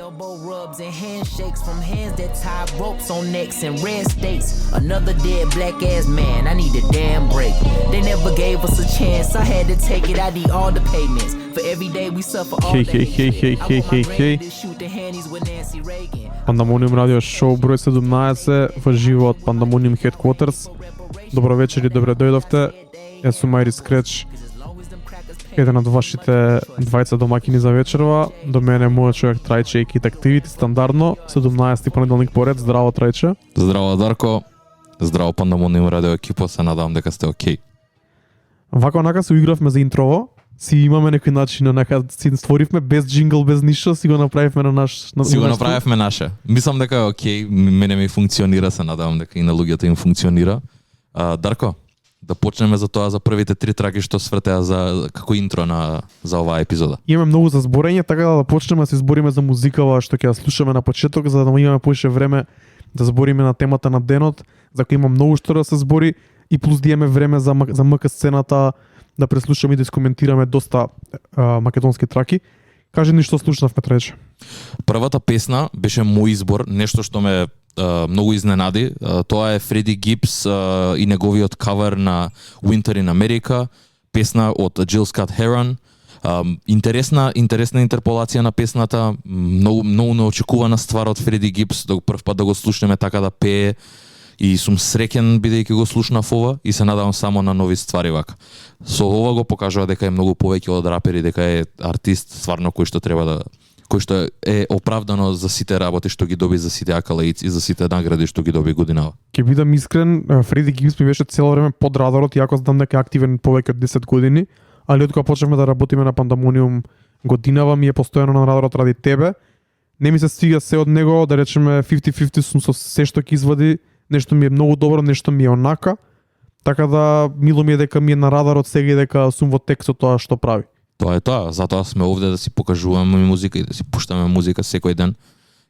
Elbow rubs and handshakes from hands that tie ropes on necks and red states. Another dead black ass man, I need a damn break. They never gave us a chance, I had to take it. I need all the payments for every day we suffer all day. Хей. Pandemonium Radio Show број 17 во живо од Pandemonium Headquarters. Добро вечер и добре дојдовте. Јас сум Айрис Скреч, еден од вашите двајца домакини за вечерва. До мене мојот човек Трајче и Kit Activity стандардно, 17 понеделник поред. Здраво Трајче. Здраво Дарко. Здраво Pandemonium Radio екипа, се надевам дека сте окей. Вака онака се уигравме за интрово. Си имаме некој начин, онака си створивме без джингл, без ништо, си го направивме на наш. Си го направивме наше. Мислам дека е окей, мене ми функционира, се надевам дека и на луѓето им функционира. Дарко, да почнеме за тоа, за првите 3 траки што свртеа за како интро за оваа епизода. Имаме многу за зборење, така да почнеме да се збориме за музикава што ќе ја слушаме на почеток, за да имаме поише време да збориме на темата на денот, за кој има многу што да се збори и плюс да имаме време за МК сцената, да преслушаме и да искоментираме доста македонски траки. Кажи ни што слушнавме, Трајче. Првата песна беше мој избор, нешто што ме многу изненади. Тоа е Фреди Гибс и неговиот кавер на Winter in America, песна од Jill Scott Heron. Интересна интерполација на песната, многу неочекувана ствар од Фреди Гибс, да прв пат да го слушнеме така да пее. И сум среќен бидејќи го слушнав ова и се надевам само на нови ствари вака. Со ова го покажува дека е многу повеќе од рапери, дека е артист стварно кој што е оправдано за сите работи што ги доби, за сите акалејци и за сите награди што ги доби годинава. Ќе бидам искрен, Фреди Гибс ми беше цело време под радарот, иако знам дека е активен повеќе од 10 години, али од кога почнавме да работиме на Pandemonium годинава ми е постојано на радарот ради тебе. Не ми се стига се од него, да речеме 50-50 сум со се што ќе извади. Нешто ми е многу добро, нешто ми е онака. Така да мило ми е дека ми е на радарот сега и дека сум во тек со тоа што прави. Тоа е тоа, затоа сме овде да си покажуваме музика и да си пуштаме музика секој ден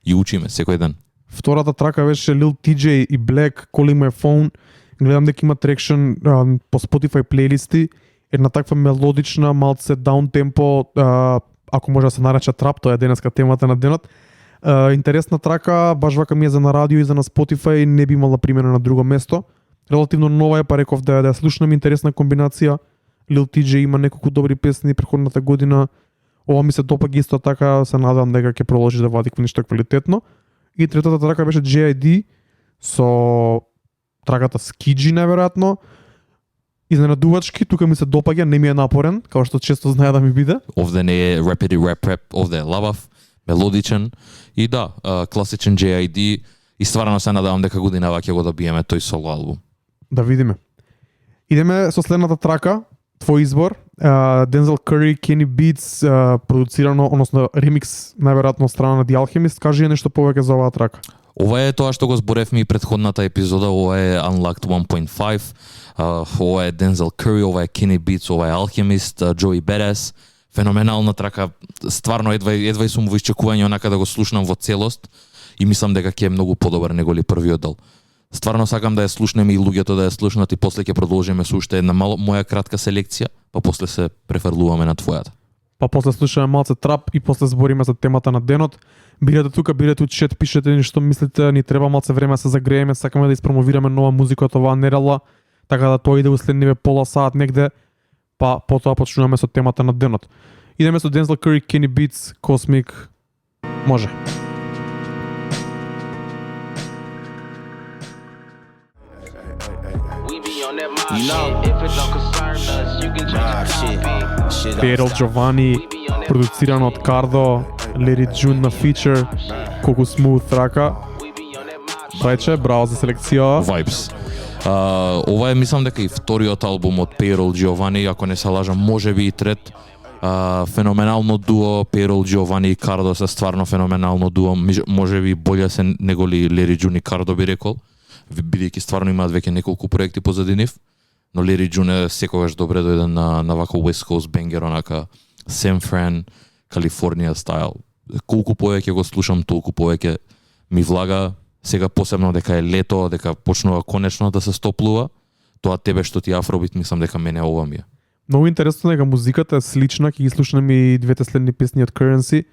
и учиме секој ден. Втората трака беше Lil TJ и Black, Calling My Phone. Гледам дека има трекшн по Spotify плейлисти. Една таква мелодична, малце даун темпо, ако може да се нарече трап, тоа е денеска темата на денот. Интересна трака, баш вака ми е за на радио и за на Spotify, не би имала примена на друго место. Релативно нова е, па реков да ја слушнам, интересна комбинација. Lil TJ има неколку добри песни претходната година. Ова ми се допаѓа исто така, се надевам дека ќе продолжи да вади нешто квалитетно. И третата трака беше JID со траката Skidgy неверојатно. Изненадувачки, тука ми се допаѓа, не ми е напорен, како што често знае да ми биде. Овде не е рапиди рап, овде е лабав, мелодичен и да, класичен JID и стварно се надевам дека годинава ќе го добиеме тој соло албум. Да видиме. Идеме со следната трака, твој избор, Denzel Curry, Kenny Beats, продуцирано, односно ремикс најверојатно од страна на The Alchemist. Кажи нешто повеќе за оваа трака. Ова е тоа што го зборевме и претходната епизода, ова е Unlocked 1.5, ова е Denzel Curry, ова е Kenny Beats, ова е Alchemist, Joey Badass. Феноменална трака, стварно едва сум во исчекување онака да го слушнам во целост и мислам дека ќе е многу подобар неголи првиот дел. Стварно сакам да ја слушнеме и луѓето да ја слушнат и после ќе продолжиме со уште една моја кратка селекција, па после се префрлуваме на твојата. Па после слушаме малце трап и после збориме за темата на денот. Бидете тука, бидете чет, пишете ни што мислите, ни треба малце време да се загрееме, сакаме да испромовираме нова музика од оваа нерела, така да тоа иде уследниве пола саат негде, па потоа почнуваме со темата на денот. Идеме со Denzel Curry, Kenny Beats, Cosmic, може. Перл Джовани, продуциран од Кардо, Larry June на фичер, колку смут трака. Трајче, браво за селекција. Vibes. Ова е, мислам дека и вториот албум од Перл Джовани, ако не се лажам, можеби и трет. Феноменално дуо, Перл Джовани и Кардо се стварно феноменално дуо, можеби боле се неголи Larry June и Кардо би рекол, бидејќи стварно имаат веќе неколку проекти позади нив. Но Larry June е секогаш добре дојден на вака West Coast бенгер, онака San Fran, Калифорнија стайл. Колку повеќе го слушам, толку повеќе ми влага. Сега посебно дека е лето, дека почнува конечно да се стоплува. Тоа тебе што ти афробит, мислам дека мене ова ми е. Многу интересно дека музиката е слична, ќе ги слушнеме и двете следни песни од Currency.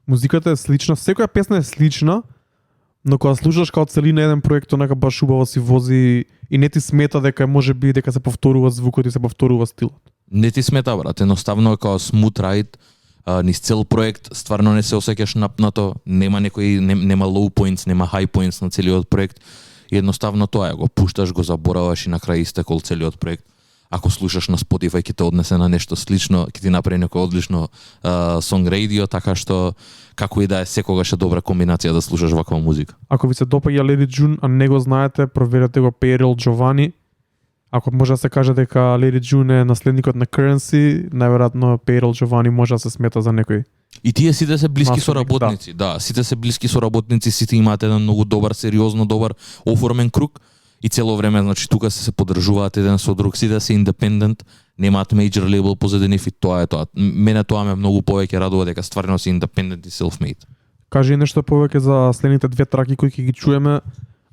Музиката е слична, секоја песна е слична, но кога слушаш као целина еден проект, онака баш убаво си вози и не ти смета дека можеби дека се повторува звукот и се повторува стилот. Не ти смета, брат, едноставно е као smooth ride, низ цел проект, стварно не се осеќаш напнато, нема нема low points, нема high points на целиот проект. И едноставно тоа е, го пушташ, го забораваш и на крај истекол целиот проект. Ако слушаш на Spotify, ќе те однесе на нешто слично, ќе ти направи некој одлично song radio, така што како и да е, секогаш е добра комбинација да слушаш ваква музика. Ако ви се допаѓа Lady June, а не го знаете, проверете го Payroll Giovanni. Ако може да се каже дека Lady June е наследникот на Currency, најверојатно Payroll Giovanni може да се смета за некој. И тие сите се блиски со Наследник, работници, да, сите се блиски со работници, сите имаат еден многу добар, сериозно добар оформен круг и цело време, значи тука се поддржуваат еден со друг, сите се independent, немаат major label позади нив и тоа е тоа. Мене тоа ме многу повеќе радува дека стварно се independent и self-made. Кажи нешто повеќе за следните две траки кои ќе ги чуеме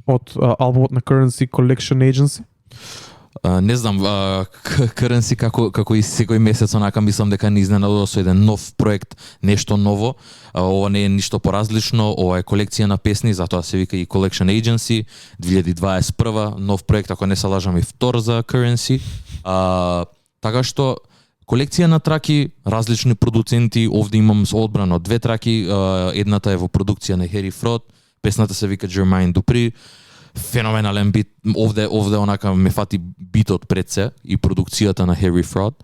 од албумот на Currency Collection Agency. Не знам, Currency како и секој месец онака мислам дека не изненадува со еден нов проект, нешто ново. Ова не е ништо поразлично, ова е колекција на песни, затоа се вика и Collection Agency, 2021 нов проект, ако не се лажам и втор за Currency. Така што колекција на траки, различни продуценти, овде имам одбрано две траки, едната е во продукција на Harry Fraud, песната се вика Jermaine Dupri. Феноменален бит, овде онака ме фати битот пред се и продукцијата на Harry Fraud.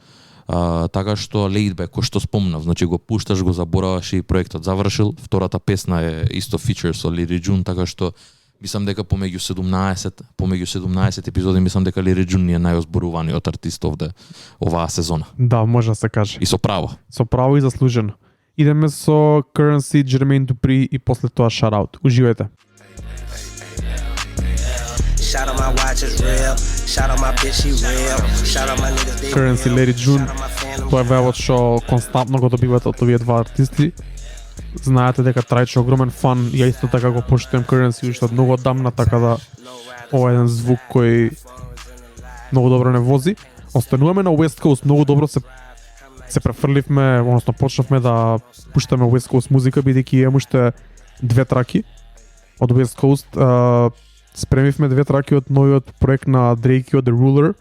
Така што Laid Back, кој што спомнав, значи го пушташ, го забораваш и проектот завршил. Втората песна е исто фичер со Lady June, така што мислам дека помеѓу 17 епизоди мислам дека Lady June ни е најозборуваниот артист овде оваа сезона. Да, може да се каже. И со право. Со право и заслужено. Идеме со Currency, Jermaine Dupri и после тоа Shout Out. Уживајте. Shout out my watch is real. Shout out my bitch, she real. Shout out my niggas, they Currency, real. Lady June. Shout out my family. Тоа е вејавот што константно го добивате од овие два артисти. Знаете дека Трајче огромен фан, ја исто така го поштувам Currency уште од многу одамна, така да ова е еден звук кој многу добро не вози. Остануваме на West Coast, многу добро се префрливме, односно почнавме да пуштаме West Coast музика, бидејќи имаме уште две траки од West Coast. Спремивме две траки од новиот проект на Drake The Ruler.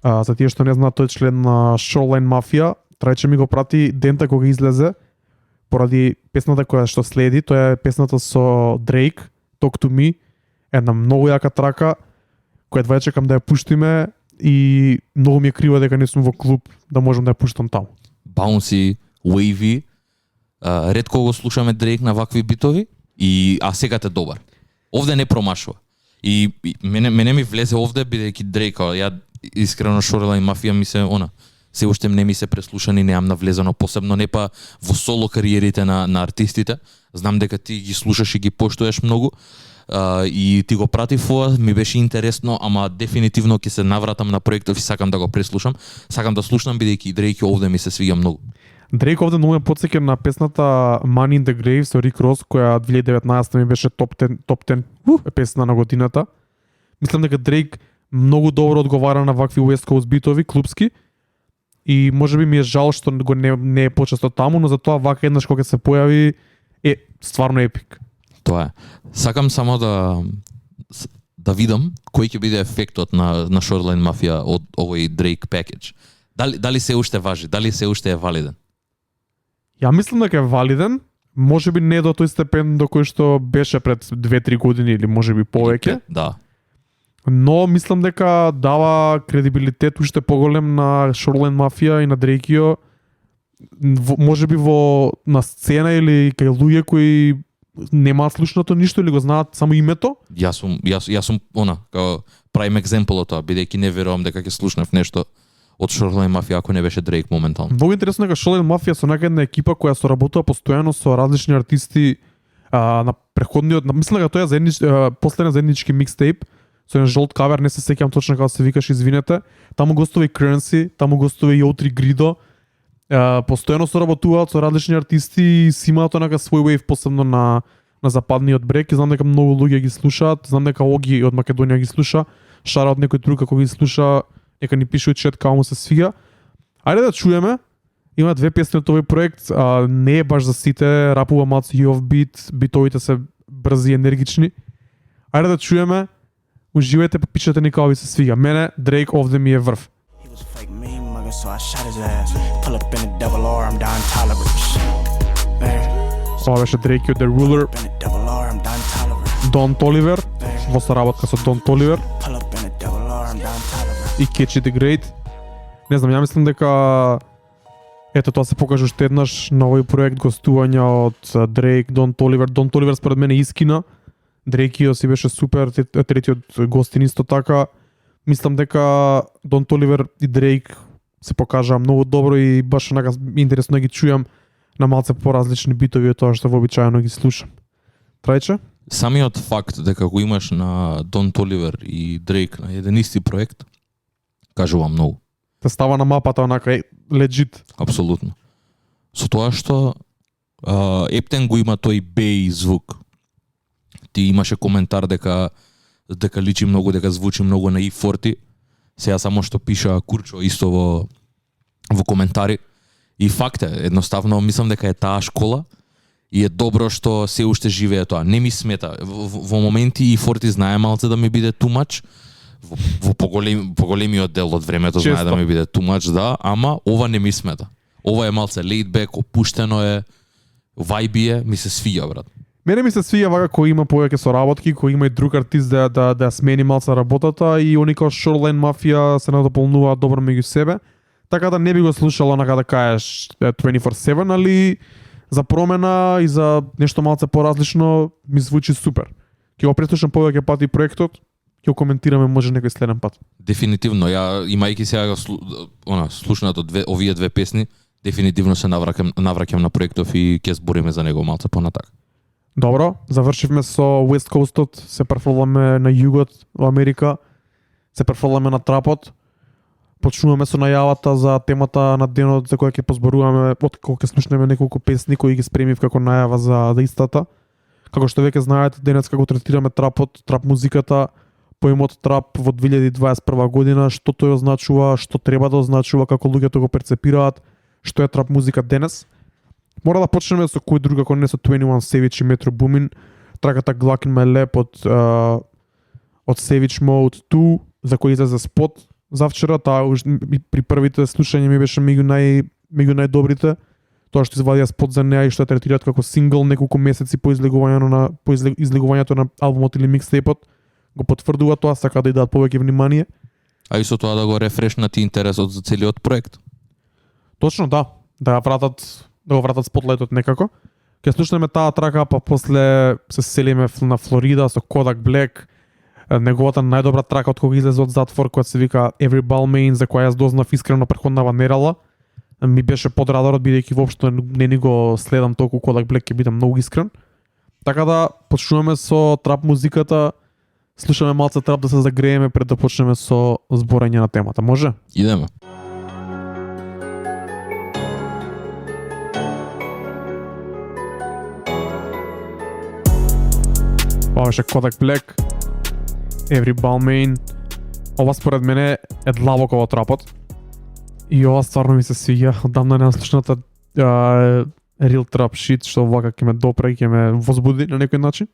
За тие што не знаат, тој е член на Shoreline Mafia. Трајче ми го прати дента кога излезе, поради песната која што следи, тоа е песната со Drake, Talk to Me, една многу јака трака, која едва чекам да ја пуштиме и многу ми е криво дека не сум во клуб да можам да ја пуштам таму. Bouncy, wavy. Ретко го слушаме Drake на вакви битови, а сега е добар. Овде не промашува. И мене ми влезе овде бидејќи Drake, ја искрено Shoreline Mafia ми се се уште не ми се преслушани, неам навлезено посебно, не па во соло кариерите на артистите. Знам дека ти ги слушаш и ги поштуваш многу. И ти го пратив ова, ми беше интересно, ама дефинитивно ќе се навратам на проектов и сакам да го преслушам. Сакам да слушам бидејќи Drake овде ми се свиѓа многу. Drake овде многу ме потсеќа на песната Money in the Grave со Rick Ross, која 2019 ми беше топ 10 песна на годината. Мислам дека Drake многу добро одговара на вакви West Coast битови, клубски. И можеби ми е жал што го не е почесто таму, но затоа вака еднаш кога се појави е стварно епик. Тоа е. Сакам само да видам кој ќе биде ефектот на Shoreline Mafia од овој Drake package. Дали се уште важи, дали се уште е валиден? Ја мислам дека е валиден, можеби не до тој степен до кој што беше пред 2-3 години или можеби повеќе. Да. Но мислам дека дава кредибилитет уште поголем на Shoreline Mafia и на Drake, можеби на сцена или кај луѓе кои немаат слушнато ништо или го знаат само името. Јас сум као prime example од тоа, бидејќи не верувам дека ќе слушнав нешто од Shoreline Mafia ако не беше Drake моментално. Многу интересно дека Shoreline Mafia со една екипа која соработува постојано со различни артисти на преходниот, мислам дека тоа е последен заеднички микстейп со еден жолт кавер, не се сеќавам точно како се викаш, извинете. Таму гостува и Currency, таму гостува и O3 Grido. Постојано соработуваат со различни артисти и си имаат онака свој wave, посебно на западниот брег. Знам дека многу луѓе ги слушаат, знам дека Оги од Македонија ги слуша, шара од некој друг како ги слуша, нека ни пише чет како му се свига. Ајде да чуеме. Има две песни од овој проект, не е баш за сите, рапува малку и офбит, битовите се брзи и енергични. Ајде да чуеме, уживајте, па пишете ни како ви се свига. Мене Drake овде ми е врв. He was a fake meme mugger, so I shot his ass. Pull up in a double R, I'm Don Toliver. Man, Ова беше Drake од The Ruler, in a double R, I'm Don Toliver. Don Toliver, во соработка со Don Toliver Pull up in a double R, I'm Don Toliver. и Catchy the Great. Не знам, ја мислам дека ето тоа се покажа уште еднаш на овој проект гостувања од Drake, Don Toliver. Don Toliver според мене искина. Drake си беше супер, третиот гостин исто така. Мислам дека Don Toliver и Drake се покажаа многу добро и баш онака интересно да ги чујам на малце поразлични битови од тоа што вообичаено ги слушам. Трајче? Самиот факт дека го имаш на Don Toliver и Drake на еден исти проект, кажува многу. Те става на мапата онака легит. Апсолутно. Со тоа што Ептен го има тој бей звук. Ти имаше коментар дека личи многу, дека звучи многу на E40. Сега само што пиша Курчо исто во коментари. И факт е, едноставно мислам дека е таа школа и е добро што се уште живее тоа. Не ми смета. Во моменти E40 знае малце да ми биде too much. Во поголемиот дел од времето знае да ми биде too much, да, ама ова не ми смета. Ова е малце laid back, опуштено е, вајби е, ми се свија, брат. Мене ми се свија вака кој има повеќе соработки, кој има и друг артист да смени малце работата и они како Shoreline Mafia се надополнуваат добро меѓу себе. Така да не би го слушал онака да кажеш 24/7, али за промена и за нешто малце поразлично ми звучи супер. Ќе го преслушам повеќе пати проектот, ќе го коментираме може некој следен пат. Дефинитивно, ја имајќи сега слушнато овие две песни, дефинитивно се навраќам на проектов и ќе збориме за него малце понатак. Добро, завршивме со West Coast-от, се префрламе на југот во Америка, се префрламе на трапот. Почнуваме со најавата за темата на денот за која ќе позборуваме, откако ќе слушнеме неколку песни кои ги спремив како најава за истата. Како што веќе знаете, денес како третираме трапот, трап музиката, поимот трап во 2021 година, што тој означува, што треба да означува, како луѓето го перцепираат, што е трап музика денес. Мора да почнеме со кој друг ако не со 21 Savage и Metro Boomin, траката Glock in My Lap од Savage Mode 2, за кој излезе спот завчера, таа при првите слушања ми беше меѓу најдобрите. Тоа што извадија спот за неа и што ја третираат како сингл неколку месеци по излегувањето на албумот или микстейпот, го потврдува тоа, сака да и дадат повеќе внимание. А и со тоа да го рефрешнат интересот за целиот проект. Точно да, да го вратат спотлајтот некако. Ќе слушнеме таа трака, па после се селиме на Флорида со Kodak Black, неговата најдобра трака од кога излезе од затвор, која се вика Every Balmain, за која јас дознав искрено претходнава нерала. Ми беше под радарот, бидејќи воопшто не ни го следам толку Kodak Black, ќе бидам многу искрен. Така да почнуваме со трап музиката, слушаме малце трап да се загрееме пред да почнеме со зборење на темата. Може? Идеме. Ова беше Kodak Black, Every Balmain. Ова според мене е длабоко во трапот. И ова стварно ми се свиѓа. Одамна не слушната real trap shit, што вака ќе ме допре и ќе ме возбуди на некој начин.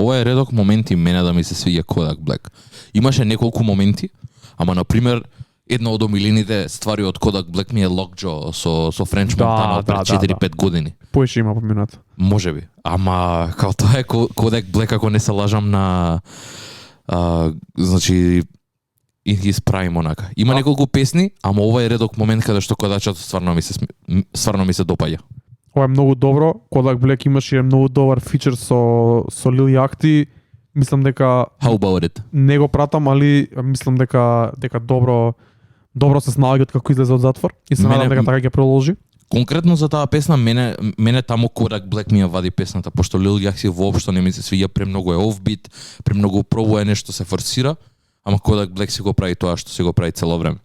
Ова е редок моменти мене да ми се свиѓа Kodak Black. Имаше неколку моменти, ама на пример една од омилените ствари од Kodak Black ми е Lockjaw со French Montana пред 4-5 години. Поише има поминато. Можеби. Ама као тоа е Kodak Black, ако не се лажам на значи in his prime онака. Има неколку песни, ама ова е редок момент каде што кодачот стварно ми се допаѓа. Ова е многу добро. Kodak Black имаше многу добар фичер со Lil Yachty. Мислам дека How about it? Не го пратам, али мислам дека добро се снаоѓаат како излезе од затвор и се надам дека така ќе продолжи. Конкретно за таа песна мене таму Kodak Black ми ја вади песната, пошто Lil Yachty воопшто не ми се свиѓа, премногу е офбит, премногу пробува нешто се форсира, ама Kodak Black си го прави тоа што си го прави цело време.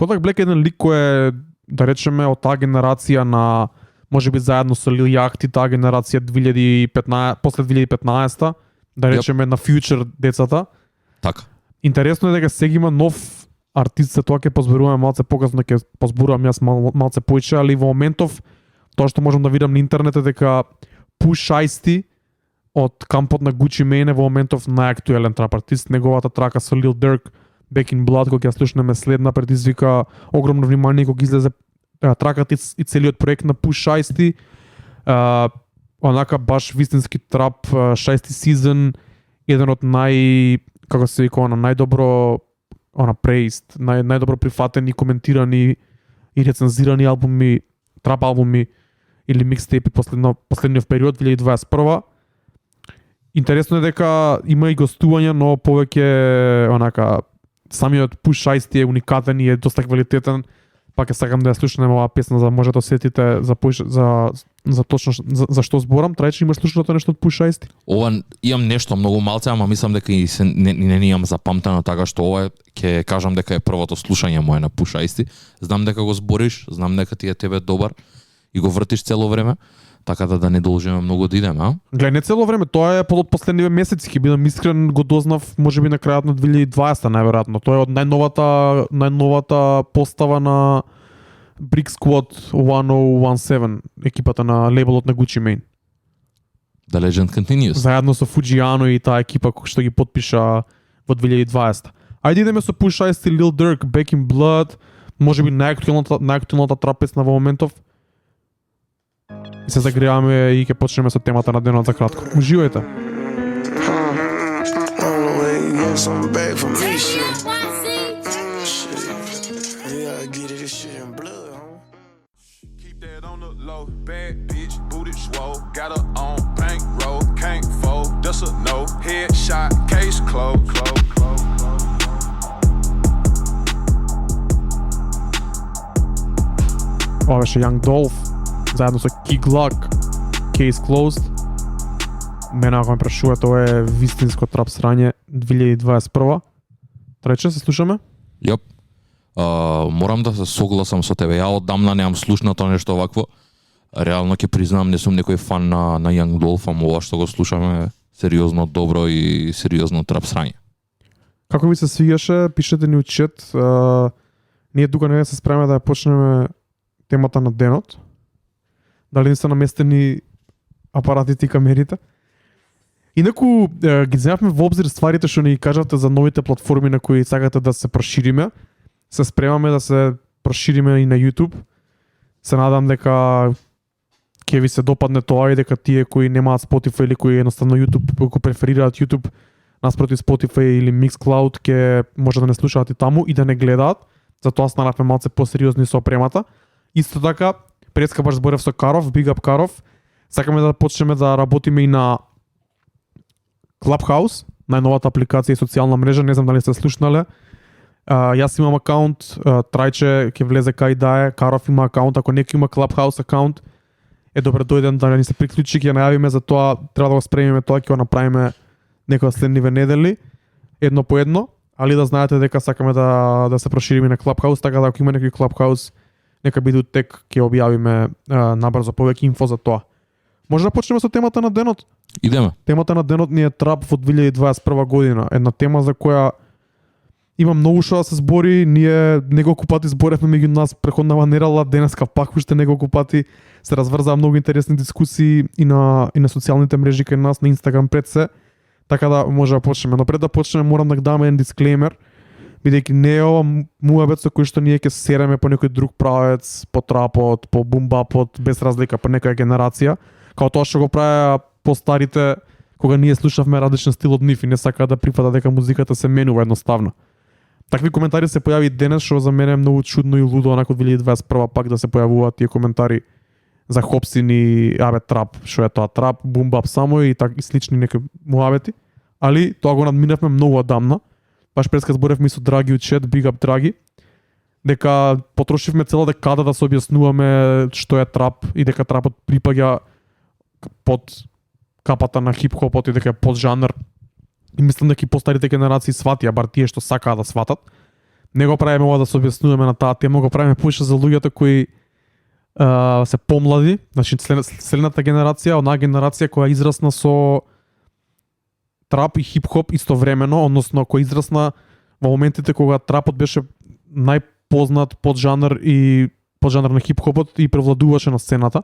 Kodak Black е еден лик кој е, да речеме, од таа генерација на можеби заедно со Lil Yachty, таа генерација 2015 после 2015, да речеме на Future децата. Така. Интересно е дека сега има нов артистите тоа ќе позборуваме малце покасно, ќе позборувам јас малце повеќе, али во моментов тоа што можам да видам на интернет е дека Push Ice од кампот на Gucci Mane во моментов најактуелен трап артист. Неговата трака со Lil Durk, Back in Blood, кога ќе слушнеме следна, предизвика огромно внимание кога излезе траката и целиот проект на Push Ice. Онака баш вистински трап, Shiesty Season, еден од како се вика, најдобро praised, најдобро прифатени, коментирани и рецензирани албуми, трап албуми или микстейпи последниот период 2021. Интересно е дека има и гостувања, но повеќе онака самиот Push Ice е уникатен и е доста квалитетен. Пак сакам да ја слушнем оваа песна, за да можете да осетите за точно за што зборам. Трајче, имаш слушнато нешто од Push Ice? Ова имам нешто многу малце, ама мислам дека и не имам запамтено, така што ова ќе кажам дека е првото слушање мое на Push Ice. Знам дека го збориш, знам дека ти е тебе добар и го вртиш цело време, така да не должиме многу да идеме, а? Гледај, не цело време, тоа е под последниве месеци, ќе бидам искрен, го дознав можеби на крајот на 2020 најверојатно. Тоа е од најновата постава на Brick Squad 1017, екипата на лейбелот на Gucci Mane. The Legend Continues. Заедно со Fujiano и таа екипа која што ги потпиша во 2020. Ајде идеме со Push Ice, Lil Durk, Back in Blood, можеби најактуелната трап песна во моментов. И се загрејаме и ќе почнеме со темата на денот за кратко. Уживајте. Bad bitch, booted swole, got her on bankroll, can't fold, that's a no, headshot, case closed, Ова беше Young Dolph, заедно со Key Glock, Case Closed. Мене ако ме прашувате, ова е вистинско трап срање 2021. Трече, се слушаме? Јоп. Морам да се согласам со тебе. Ја оддамна немам слушнато нешто овакво. Реално ќе признам, не сум некој фан на Young Dolph, ама ова што го слушаме е сериозно добро и сериозно трап срање. Како ви се свигаше, пишете ни у чет. Ние тука не се спреме да ја почнеме темата на денот. Дали не се наместени апаратите и камерите? Инаку ги земавме во обзир стварите што ни кажавте за новите платформи на кои сакате да се прошириме. Се спремаме да се прошириме и на YouTube. Се надам дека ќе ви се допадне тоа и дека тие кои немаат Spotify или кои едноставно YouTube, кои преферираат YouTube наспроти Spotify или Mixcloud, ќе може да не слушаат и таму и да не гледаат. Затоа станавме малце посериозни со опремата. Исто така, преска баш зборев со Каров, Big Up Каров. Сакаме да почнеме да работиме и на Clubhouse, најновата апликација и социјална мрежа, не знам дали сте слушнале. Јас имам акаунт, Трајче ќе влезе кај да е, Каров има акаунт, ако некој има Clubhouse акаунт, е добре дојден да ни се приклучи, ќе најавиме за тоа, треба да го спремиме тоа, ќе го направиме некоја следниве недели, едно по едно, али да знаете дека сакаме да се прошириме на Clubhouse, така да ако има некој Clubhouse, нека биде тек, ќе објавиме набрзо повеќе инфо за тоа. Може да почнеме со темата на денот? Идеме. Темата на денот ни е трап во 2021 година. Една тема за која има многу што да се збори, ние неколку пати зборевме меѓу нас преходнава нерала, денеска пак уште неколку пати се разврзаа многу интересни дискусии и на социјалните мрежи кај нас на Инстаграм пред се. Така да може да почнеме. Но пред да почнеме морам да дам еден дисклеймер, бидејќи не е ова муабет со кој што ние ќе сереме по некој друг правец, по трапот, по бумбапот, без разлика по некоја генерација, као тоа што го правеа постарите кога ние слушавме различен стил од нив и не сакаат да прифатат дека музиката се менува едноставно. Такви коментари се појави денес, што за мене е многу чудно и лудо, онако 2021 пак да се појавуваат тие коментари за хопсини, трап, што е тоа трап, бумбап само и так и слични некои муабети, али тоа го надминавме многу одамна. Баш преска зборевме со Драги од чет, Big Up Драги, дека потрошивме цела декада да се објаснуваме што е трап и дека трапот припаѓа под капата на хип-хопот и дека е поджанр. И мислам дека и постарите генерации сватија, бар тие што сакаат да сватат. Не го правиме ова да се објаснуваме на таа тема, го правиме повеќе за луѓето кои се помлади, значи следната генерација, онаа генерација која израсна со трап и хип-хоп истовремено, односно која израсна во моментите кога трапот беше најпознат поджанр на хип-хопот и превладуваше на сцената.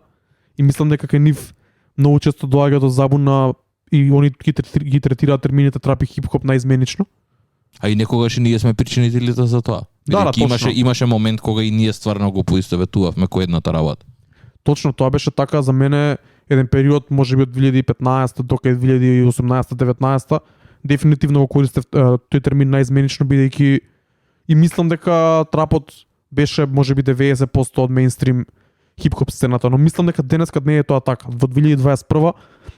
И мислам дека кај нив многу често доаѓа до забуна и они ги третираат термините трап и хип-хоп наизменично. А и некогаш и ние сме причинителите за тоа. Да, Бидејќи имаше момент кога и ние стварно го поистоветувавме кој едната работа. Точно, тоа беше така за мене еден период, можеби од 2015 до 2018-19, дефинитивно го користев тој термин наизменично, бидејќи и мислам дека трапот беше можеби 90% од мејнстрим хип-хоп сцената, но мислам дека денеска не е тоа така. Во 2021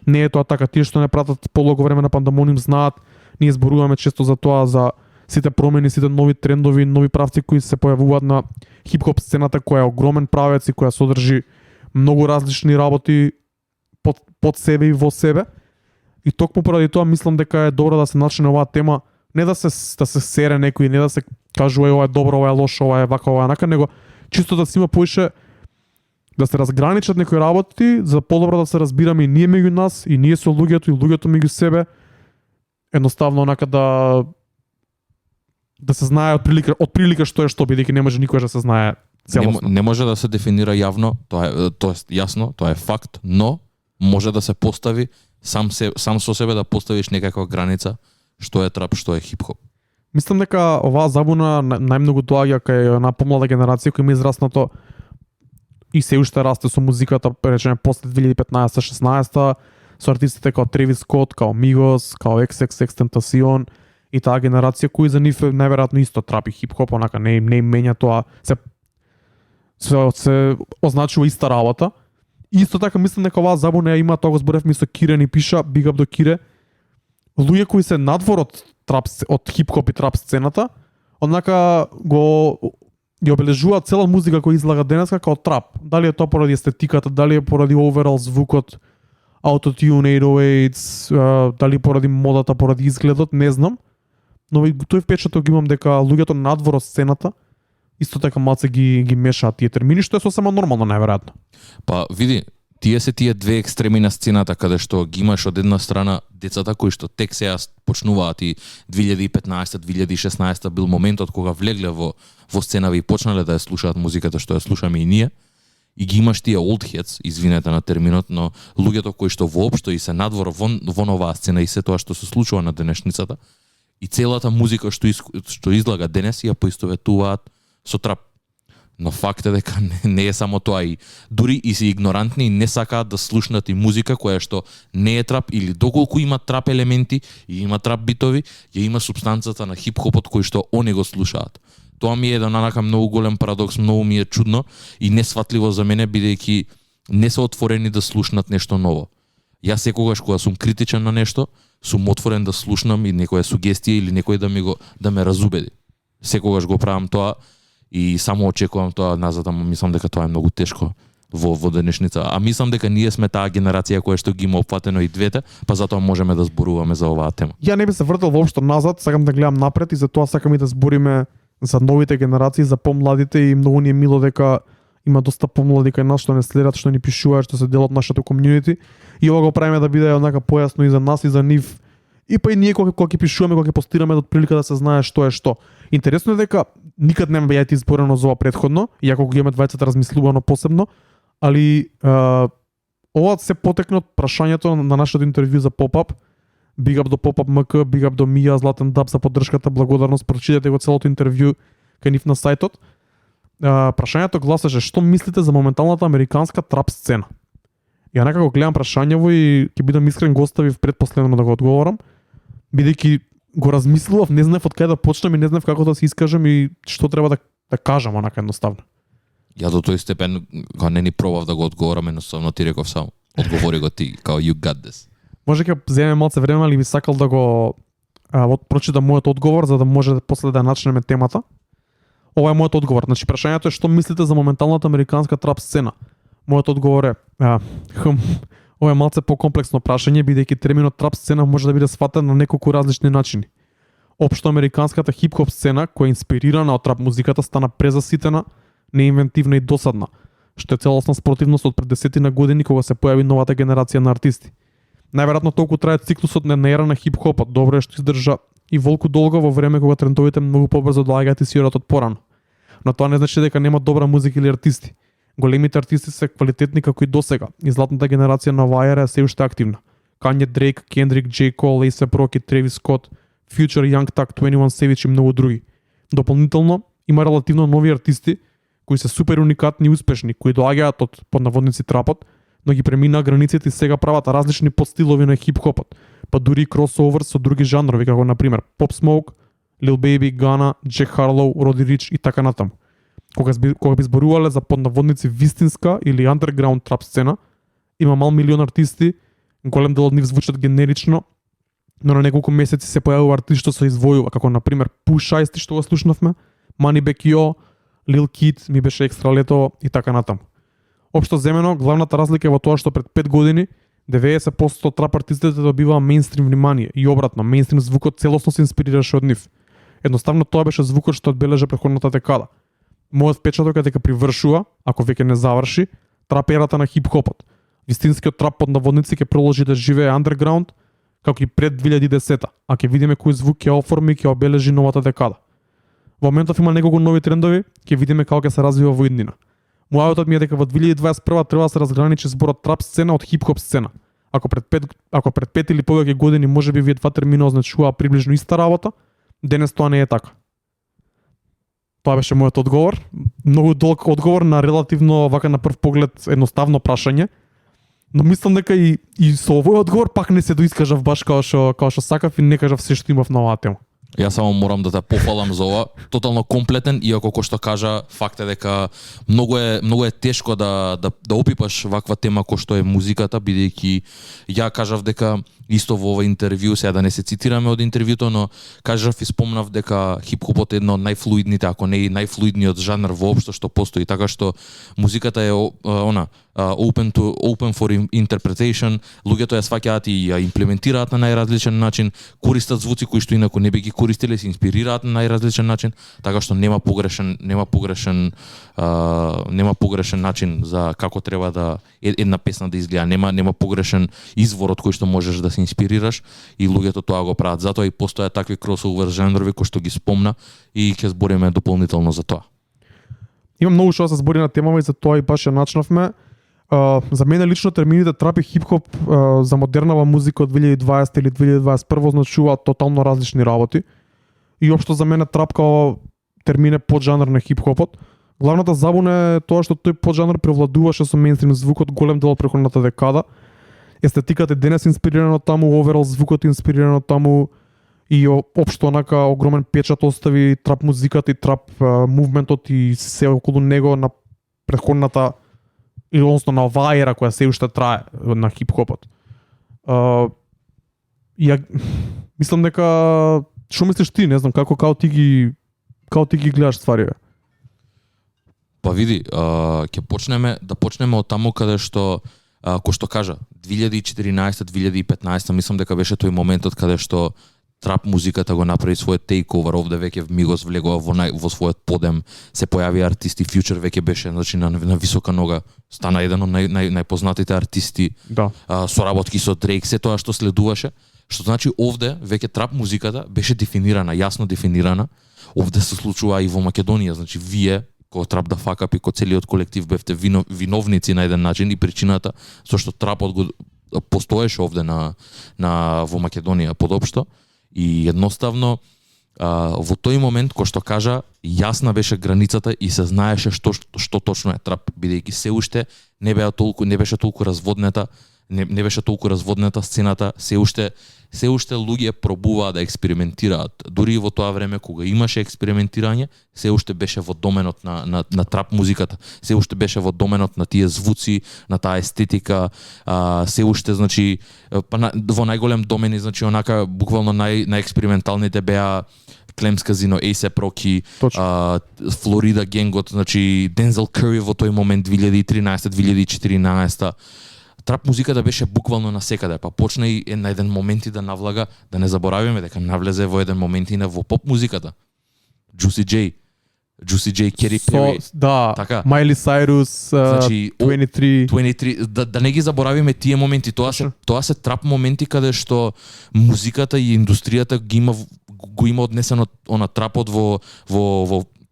не е тоа така. Тие што не пратат полого време на Пандамониум знаат, ние зборуваме често за тоа, за сите промени, сите нови трендови, нови правци кои се појавуваат на хип-хоп сцената, која е огромен правец и која содржи многу различни работи под себе и во себе. И токму поради тоа мислам дека е добро да се начне оваа тема, не да се сере некој, не да се кажува ова е добро, ова е лошо, ова е вака, ова е нака, него чисто да се има поише да се разграничат некои работи, за подобро да се разбираме и ние меѓу нас, и ние со луѓето, и луѓето меѓу себе. Едноставно онака да се знае од прилика што е што, бидејќи не може никој да се знае целосно. Не може да се дефинира јавно, тоа е јасно, тоа е факт, но може да се постави сам со себе да поставиш некаква граница што е трап, што е хип-хоп. Мислам дека оваа забуна најмногу доаѓа кај една помлада генерација која има израснато и се уште расте со музиката, речеме после 2015-16 со артистите као Тревис Скот, као Мигос, као XXXTentacion и таа генерација кои за нив најверојатно исто трап и хип-хоп, онака не им менја тоа, се означува иста работа. Исто така мислам дека оваа забуна ја има, тоа го зборевме со Кире ни пиша, big up до Кире. Луѓе кои се надвор од хип-хоп и трап сцената, однака ги обележуваат цела музика која излага денеска као трап. Дали е тоа поради естетиката, дали е поради оверал звукот, autotune, 808s, дали поради модата, поради изгледот, не знам. Но тој впечаток ги имам дека луѓето надвор од сцената исто така малце ги мешаат тие термини, што е сосема нормално најверојатно. Па види, тие две екстреми на сцената каде што ги имаш од една страна децата кои што тек сега почнуваат и 2015-2016 бил моментот кога влегле во сценава и почнале да ја слушаат музиката што ја слушаме и ние. И ги имаш тие old heads, извинете на терминот, но луѓето кои што воопшто и се надвор во оваа сцена и се тоа што се случува на денешницата и целата музика што излага денес ја поистоветуваат со трап. Но факт е дека не е само тоа, и дури и се игнорантни и не сакаат да слушнат и музика која што не е трап, или доколку има трап елементи и има трап битови, ја има супстанцата на хип-хопот кој што они го слушаат. Тоа ми е еден онака многу голем парадокс, многу ми е чудно и несватливо за мене, бидејќи не се отворени да слушнат нешто ново. Јас секогаш кога сум критичен на нешто, сум отворен да слушнам и некоја сугестија или некој да ме разубеди. Секогаш го правам тоа и само очекувам тоа назад, ама мислам дека тоа е многу тешко во денешница. А мислам дека ние сме таа генерација која што ги има опфатено и двете, па затоа можеме да зборуваме за оваа тема. Ја не би се вртел воопшто назад, сакам да гледам напред и затоа сакам и да збориме за новите генерации, за помладите, и многу ни е мило дека има доста помлади кај нас што не следат, што ни пишуваат, што се дел од нашето комјунити, и ова го правиме да биде однака појасно и за нас и за нив. И па и ние кога ќе пишуваме, кога ќе постираме, од прилика да се знае што е што. Интересно е дека никад не ме беа изборено за ова претходно, иако го имаме двајцата размислувано посебно, али ова се потекна од прашањето на нашето интервју за Pop-Up. Big up до Pop-Up МК, big up до Мија, Златен Даб за поддршката, благодарност, прочитате го целото интервју кај нив на сајтот. Прашањето гласеше: што мислите за моменталната американска трап сцена? Ја некако гледам прашањево и ќе бидам искрен, го оставив предпоследно да го одговорам, бидејќи го размислував, не знаев од каде да почнем и не знаев како да се искажам и што треба да кажам, онака едноставно. Ја до тој степен кога не ни пробав да го одговорам, едноставно ти реков само одговори го ти, као you got this. Може ќе земе малце време, али би сакал да го прочитам мојот одговор за да може после да начнеме темата. Ова е мојот одговор. Значи прашањето е: што мислите за моменталната американска трап сцена? Мојот одговор е ова е малце покомплексно прашање, бидејќи терминот трап сцена може да биде сватен на неколку различни начини. Општо американската хип-хоп сцена, која е инспирирана од трап музиката, стана презаситена, неинвентивна и досадна, што е целосна спротивност од пред 10 години кога се појави новата генерација на артисти. Најверојатно толку трае циклусот на ера на хип-хопот, добро е што издржа и волку долго во време кога трендовите многу побрзо доаѓаат и си одат од порано. Но тоа не значи дека нема добра музика или артисти. Големите артисти се квалитетни како и досега, и златната генерација на ваера е се уште активна. Kanye, Drake, Kendrick, J. Cole, A$AP Rocky, Travis Scott, Future, Young Thug, 21 Savage и многу други. Дополнително, има релативно нови артисти кои се супер уникатни и успешни, кои доаѓаат од под наводници трапот, но ги преминаа границите и сега прават различни подстилови на хип-хопот, па дури и кросовер со други жанрови, како на пример Pop Smoke, Lil Baby, Ghana, Jack Harlow, Roddy Ricch и така натаму. Кога би зборувале за поднаводници вистинска или underground трап сцена, има мал милион артисти, голем дел од нив звучат генерично, но на неколку месеци се појавува артист што се издвојува, како на пример Pusha T што го слушнавме, Moneybagg Yo, Lil Kid ми беше екстра лето и така натаму. Општо земено, главната разлика е во тоа што пред 5 години 90% од трап артистите добиваа мејнстрим внимание и обратно, мејнстрим звукот целосно се инспирираше од нив. Едноставно тоа беше звукот што одбележа претходната декада. Мојот впечаток е дека привршува, ако веќе не заврши, трап ерата на хип-хопот. Вистинскиот трап под наводници ќе продолжи да живее андерграунд, како и пред 2010-та, а ќе видиме кој звук ќе оформи и ќе обележи новата декада. Во моментов има неколку нови трендови, ќе видиме како ќе се развива во иднина. Мојавотот ми е дека во 2021 треба да се разграничи зборот трап сцена од хип-хоп сцена. Ако пред 5 или повеќе години можеби овие два термина означуваа приближно иста работа, денес тоа не е така. Тоа беше мојот одговор. Многу долг одговор на релативно вака на прв поглед едноставно прашање. Но мислам дека и со овој одговор пак не се доискажав баш као што сакав и не кажав се што имав на оваа тема. Јас само морам да те пофалам за ова. Тотално комплетен, иако кој што кажа, факт е дека многу е тешко да опипаш ваква тема кој што е музиката, бидејќи ја кажав дека исто во ова интервју, сега да не се цитираме од интервјуто, но кажав и спомнав дека хип-хопот е едно од најфлуидните, ако не и најфлуидниот жанр воопшто што постои, така што музиката е open for interpretation, луѓето ја сваќаат и ја имплементираат на најразличен начин, користат звуци кои што инаку не би ги користеле, се инспирираат на најразличен начин, така што нема погрешен начин за како треба да една песна да изгледа, нема погрешен извор од кој што можеш да се инспирираш и луѓето тоа го прават. Затоа и постојат такви кросовер жанрови кои што ги спомна и ќе збориме дополнително за тоа. Има многу што да се збори на темава и за тоа и баш ја начнавме. За мене лично термините трап и хип-хоп за модернава музика од 2020 или 2021 означуваат тотално различни работи. И општо за мене трап као термин е поджанр на хип-хопот. Главната забуна е тоа што тој поджанр превладуваше со мејнстрим звукот голем дел од претходната декада. Естетиката е денес инспирирана таму, оверал звукот е инспириран таму и општо онака огромен печат остави трап музиката и трап мувментот и се околу него на претходната или односно на оваа ера која се уште трае на хип-хопот. Ја мислам дека што мислиш ти, не знам како ти ги гледаш стварите? Па види, ќе почнеме од таму каде што кој што кажа 2014-2015 мислам дека беше тој моментот каде што трап музиката го направи својот тейковер, овде веќе Мигос влегува во својот подем, се појави артисти, Future веќе беше значи на висока нога, стана еден од најпознатите артисти. Да. Соработки со Drake, се тоа што следуваше, што значи овде веќе трап музиката беше дефинирана, јасно дефинирана. Овде се случува и во Македонија, значи вие ко Trap the Fuck Up и ко целиот колектив бевте виновници на еден начин и причината зашто трапот го постоеше овде во Македонија подопшто и едноставно во тој момент кој што кажа јасна беше границата и се знаеше што точно е трап, бидејќи се уште не беше толку разводнета, не беше толку разводнета сцената, се уште луѓе пробуваа да експериментираат. Дури и во тоа време кога имаше експериментирање, се уште беше во доменот на трап музиката, се уште беше во доменот на тие звуци, на таа естетика, се уште значи во најголем домени, значи онака буквално најексперименталните беа Клемс Казино, A$AP Rocky, Флорида Генгот, значи Дензел Кури во тој момент 2013-2014. Трап музиката беше буквално насекаде, па почна и на еден момент и да навлага, да не заборавиме дека навлезе во еден момент и во поп музиката. Juicy J, Katy Perry, да, така. Miley Cyrus, значи, 23, да не ги заборавиме тие моменти, тоа се трап моменти каде што музиката и индустријата го има однесено она трапот во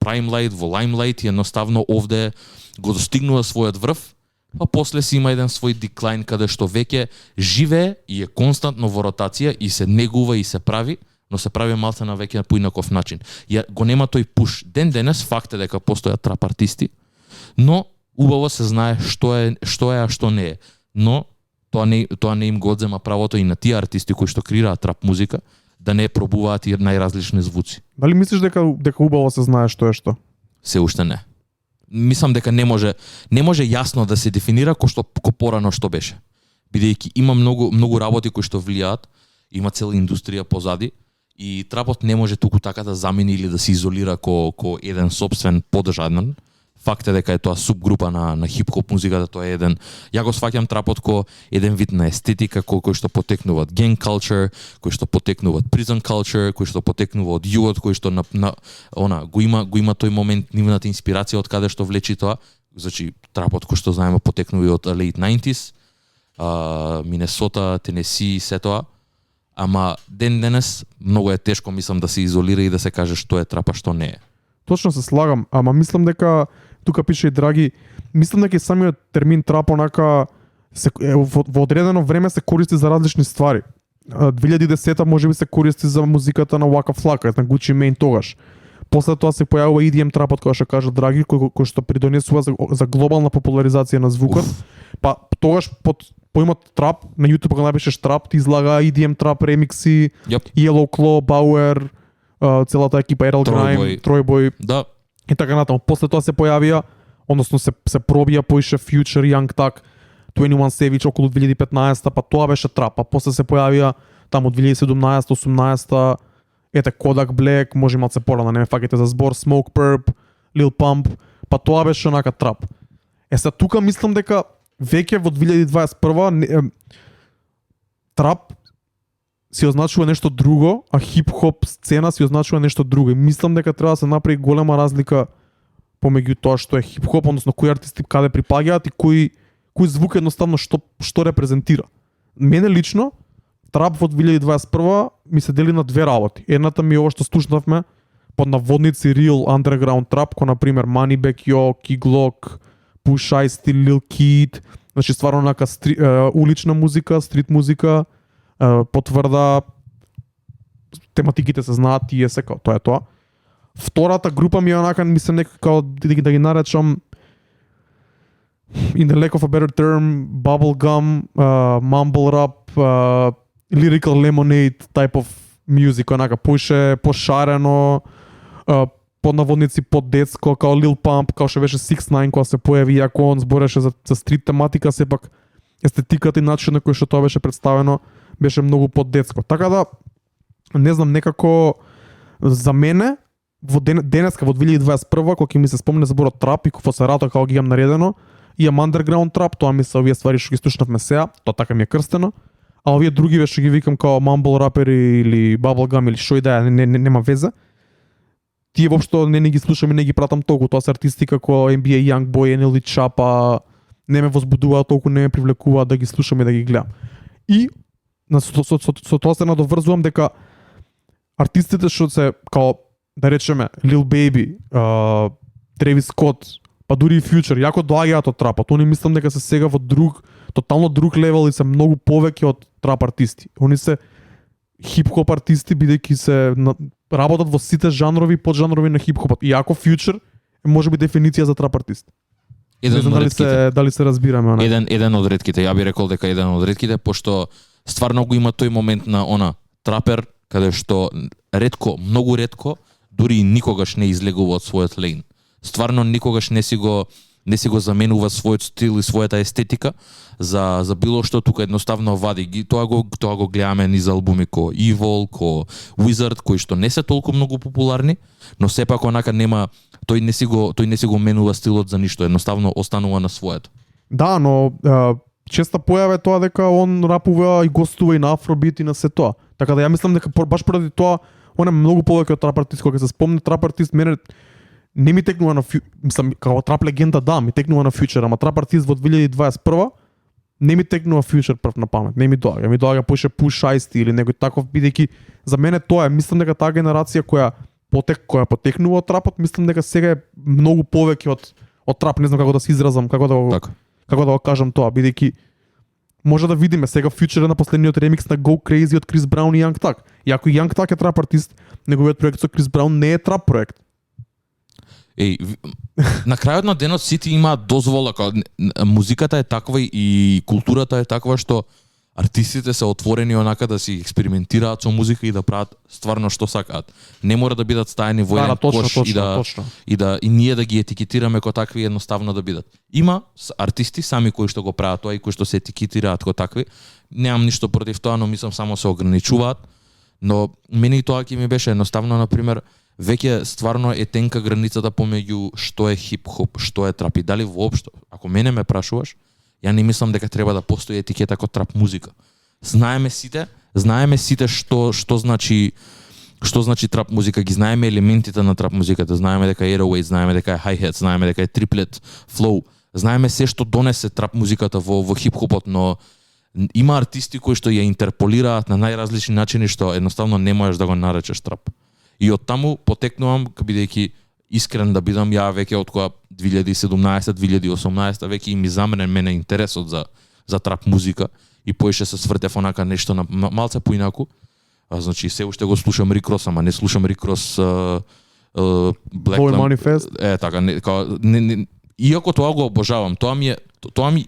Primelight, во Limelight и едноставно овде го достигнува својот врв, па после си има еден свој деклайн каде што веќе живее и е константно во ротација и се негува и се прави, но се прави малце на веќе по инаков начин. Го нема тој пуш. Ден денес факт е дека постојат трап артисти, но убаво се знае што е а што не е. Но тоа не им го одзема правото и на тие артисти кои што креираат трап музика да не пробуваат и најразлични звуци. Дали мислиш дека убаво се знае што е што? Се уште не. Мислам дека не може јасно да се дефинира ко порано што беше. Бидејќи има многу работи кои што влијаат, има цела индустрија позади и трапот не може туку така да замени или да се изолира ко еден собствен поджанр. Факт е дека е тоа субгрупа на хип-хоп музиката, тоа е еден, ја го сваќам трапот ко еден вид на естетика кој што потекнува од gang culture, кој што потекнува од prison culture, кој што потекнува од југот, кој што го има тој момент, нивната инспирација од каде што влечи тоа. Значи трапот кој што знаеме потекнува и од late 90s, Минесота, Тенеси и се тоа. Ама ден денес многу е тешко, мислам, да се изолира и да се каже што е трап, а што не е. Точно се слагам, ама мислам дека тука пише и Драги, мислам дека и самиот термин трап онака во одредено време се користи за различни ствари. 2010-та можеби се користи за музиката на Waka Flocka, на Gucci Mane тогаш. После тоа се појавува EDM трапот, кој што кажа Драги, кој што придонесува за глобална популаризација на звукот. Па тогаш под поимот трап на YouTube кога напишеш трап, ти излага EDM трап ремикси, Yellow Claw, Bauer, целата екипа Errol Grime, Troyboy. Да. И така натаму. После тоа се појавија, односно се пробија поише Future, Young Thug, 21 Savage околу 2015-та, па тоа беше трап. Па после се појавија таму 2017-18-та, ете Kodak Black, може малце порано, не ме фаќате за збор, Smoke Purp, Lil Pump, па тоа беше онака трап. Сега тука мислам дека веќе во 2021 трап си означува нешто друго, а хип-хоп сцена си означува нешто друго. И мислам дека треба да се направи голема разлика помеѓу тоа што е хип-хоп, односно кои артисти каде припаѓаат и кој звук едноставно што репрезентира. Мене лично трап во 2021 ми се дели на две работи. Едната ми е ова што слушнавме под наводници real underground trap, ко на пример Moneybagg Yo, Key Glock, Push Ice-T, Lil Keed, значи стварно онака улична музика, стрит музика, потврда, тематиките се знаат, тие се као тоа е тоа. Втората група ми е онака, мислам нека као да ги наречам in the lack of a better term, bubblegum, mumble rap, lyrical lemonade type of music, онака поише пошарено, под наводници под детско, као Lil Pump, као што беше 6ix9ine кога се појави, иако он збореше за стрит тематика, сепак естетиката и начинот на кој што тоа беше представено беше многу под детско. Така да не знам, некако за мене во денеска во 2021 кога ќе ми се спомне зборот трап и кога се рато како ги имам наредено, имам underground трап, тоа ми се овие ствари што ги слушнавме сега, тоа така ми е крстено. А овие други што ги викам као mumble рапери или bubblegum или што и да е, нема везе. Тие воопшто не ги слушам и не ги пратам толку, тоа се артисти како NBA Youngboy, NLE Choppa, не ме возбудуваат толку, не ме привлекуваат да ги слушам и да ги гледам. И со тоа се надоврзувам дека артистите што се као да речеме Lil Baby, Travis Scott, па дури и Future, јако доаѓаат од трапот. Они мислам дека се сега во тотално друг левел и се многу повеќе од трап артисти. Они се хип-хоп артисти бидејќи се работат во сите жанрови и поджанрови на хип-хопот. Иако Future е можеби дефиниција за трап артист. Дали се разбираме, еден од ретките, ја би рекол дека еден од ретките, пошто стварно го има тој момент на трапер каде што многу ретко, дури и никогаш не излегува од својот лейн. Стварно никогаш не си го заменува својот стил и својата естетика за било што, тука едноставно вади ги. Тоа го гледаме низ албуми ко Evil, ко Wizard, кои што не се толку многу популарни, но сепак онака нема, тој не си го менува стилот за ништо, едноставно останува на своето. Да, но честа појава тоа дека он рапува и гостува и на Afrobeat и на се тоа. Така да ја мислам дека баш поради тоа он е многу повеќе од трап артист. Кога се спомне трап артист, мене не ми текнува мислам како трап легенда, да, ми текнува на Future, ама трап артист во 2021 не ми текнува Future прв на памет. Не ми доаѓа. Ми доаѓа поише Push Ice-T или некој таков, бидејќи за мене тоа е, мислам дека таа генерација која која потекнува од трапот, мислам дека сега е многу повеќе од трап, не знам како да се изразам, како да го кажам тоа, бидејќи може да видиме сега Future на последниот ремикс на Go Crazy од Крис Браун и Young Thug. И ако Young Thug е трап артист, неговиот проект со Крис Браун не е трап проект. На крајот на денот сите имаат дозвола, музиката е таква и културата е таква што артистите се отворени онака да си експериментираат со музика и да прават стварно што сакаат. Не мора да бидат стаени во еден кош и ние да ги етикетираме како такви едноставно да бидат. Има артисти сами кои што го прават тоа и кои што се етикетираат како такви. Немам ништо против тоа, но мислам само се ограничуваат. Но мене и тоа ќе ми беше едноставно, на пример, веќе стварно е тенка границата помеѓу што е хип-хоп, што е трап и дали воопшто. Ако мене ме прашуваш, ја не мислам дека треба да постои етикета како трап музика. Знаеме сите што значи трап музика, ги знаеме елементите на трап музиката, знаеме дека е 808, знаеме дека е hi-hat, знаеме дека е triplet flow, знаеме се што донесе трап музиката во хип-хопот, но има артисти кои што ја интерполираат на најразлични начини што едноставно не можеш да го наречеш трап. И од таму потекнувам, бидејќи искрен да бидам, ја веќе од која 2017-2018 веќе и ми замрен мене интересот за трап музика и поише се свртев онака нешто на малце поинаку. Значи се уште го слушам Рик Рос, ама не слушам Рик Рос Black Boy Manifest. Така, иако тоа го обожавам, тоа ми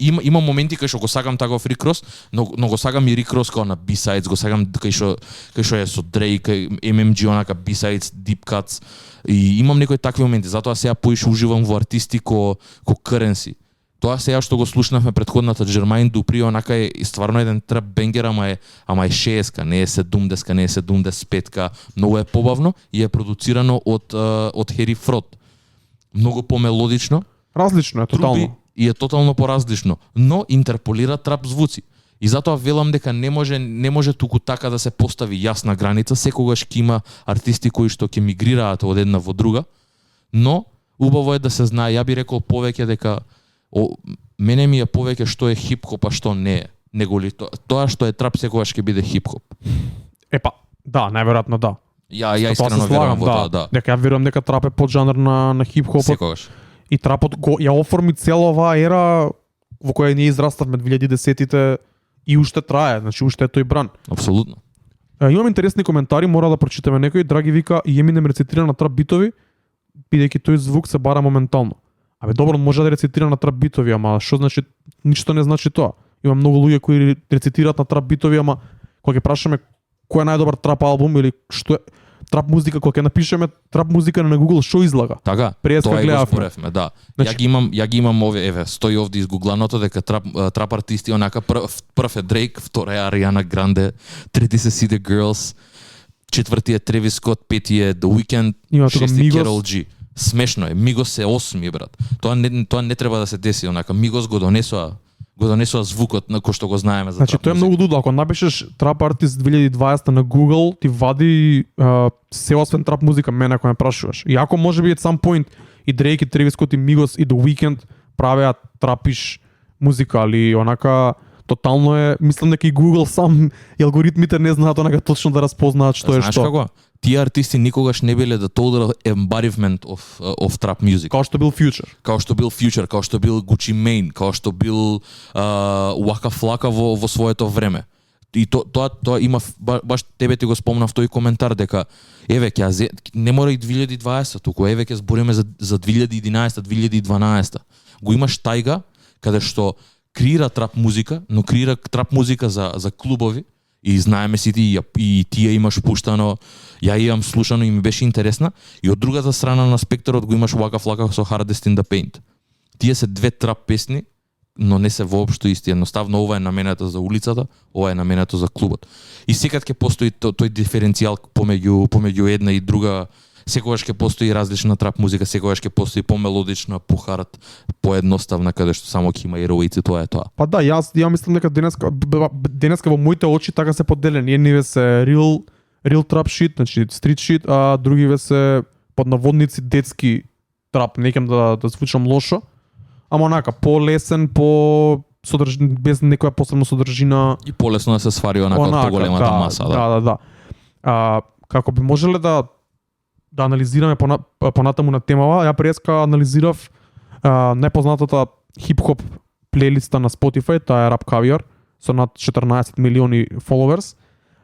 има моменти кај што го сакам таков Рик Рос, но го сакам и Рик Рос као на B-sides, го сакам кај што е со Drake, MMG онака B-sides, Deep Cuts. И имам некои такви моменти, затоа сега поише уживам во артисти ко Currency. Тоа сега што го слушнавме претходната Jermaine Dupri, онака е стварно еден трап бенгер, ама е 60-ка, не е 70-ка, не е 75-ка, многу е побавно и е продуцирано од Хери Фрод. Многу помелодично. Различно е тотално. Труби и е тотално поразлично, но интерполира трап звуци. И затоа велам дека не може туку така да се постави јасна граница, секогаш ќе има артисти кои што ќе мигрираат од една во друга, но убаво е да се знае, ја би рекол повеќе дека мене ми е повеќе што е хип-хоп, а што не е. Него ли тоа што е трап секогаш ќе биде хип-хоп. Да, најверојатно да. Ја искрено верувам во тоа, да. Дека ја верувам дека трап е поджанр на хип-хопот. Секогаш. И трапот ја оформи цела оваа ера во која ние израставме 2010-тите и уште трае, значи уште е тој бран. Апсолутно. Имам интересни коментари, мора да прочитаме некој. Драги вика, и Eminem рецитира на трап битови, бидејќи тој звук се бара моментално. Абе добро, може да рецитира на трап битови, ама што значи, ништо не значи тоа. Има многу луѓе кои рецитираат на трап битови, ама кога ќе прашаме кој е најдобар трап албум или што е трап музика, кога ќе напишеме трап музика на Google, што излага? Така, тоа е го споревме, да. Значи, ја ги имам овие, стои овде изгугланото дека трап артисти онака прв е Drake, втора е Ariana Grande, трети се See the Girls, четврти е Travis Scott, пети е The Weeknd, шести Karol G. Смешно е, Migos е 8 брат. Тоа не треба да се деси онака. Migos го донесоа звукот на кој што го знаеме за значи, трап музика. Тоа е многу лудо. Ако напишеш трап артист 2020 на Google, ти вади се освен трап музика, мене ако ме прашуваш. И ако може би at some point и Drake и Travis Scott и Migos и The Weeknd правеат трапиш музика, али онака тотално е, мислам дека и Google сам и алгоритмите не знаат онака точно да разпознаат што е што. Знаеш како? Тие артисти никогаш не биле the total embodiment of trap music. Као што бил Future. Као што бил Future, као што бил Gucci Mane, као што бил Waka Flocka во своето време. И тоа има, баш тебе ти го спомнав тој коментар дека еве ќе не мора и 2020, туку еве ќе збориме за 2011-2012. Го имаш тајга каде што креира трап музика, но креира трап музика за клубови. И знаеме си и тие имаш пуштано, ја имам слушано и ми беше интересна. И од другата страна на спектарот го имаш Waka Flocka со Hardest in the Paint. Тие се две трап песни, но не се воопшто исти. Едноставно ова е наменето за улицата, ова е наменето за клубот. И секад ќе постои тој диференцијал помеѓу една и друга. Секогаш ќе постои различна трап музика, секогаш ќе постои помелодична, похарат, поедноставна, каде што само ќе има ероици, тоа е тоа. Па да, ја мислам дека денеска во моите очи така се поделени. Едниве се real trap shit, значи street shit, а другиве се под наводници детски трап. Не кем да звучам лошо, ама онака полесен, без некоја посебна содржина и полесно да се свари онака од поголемата маса, да. Да. Како би можеле да анализираме понатаму на темава, ја преска анализирав најпознатата хип-хоп плейлиста на Spotify, таа е Rap Caviar, со над 14 милиони followers.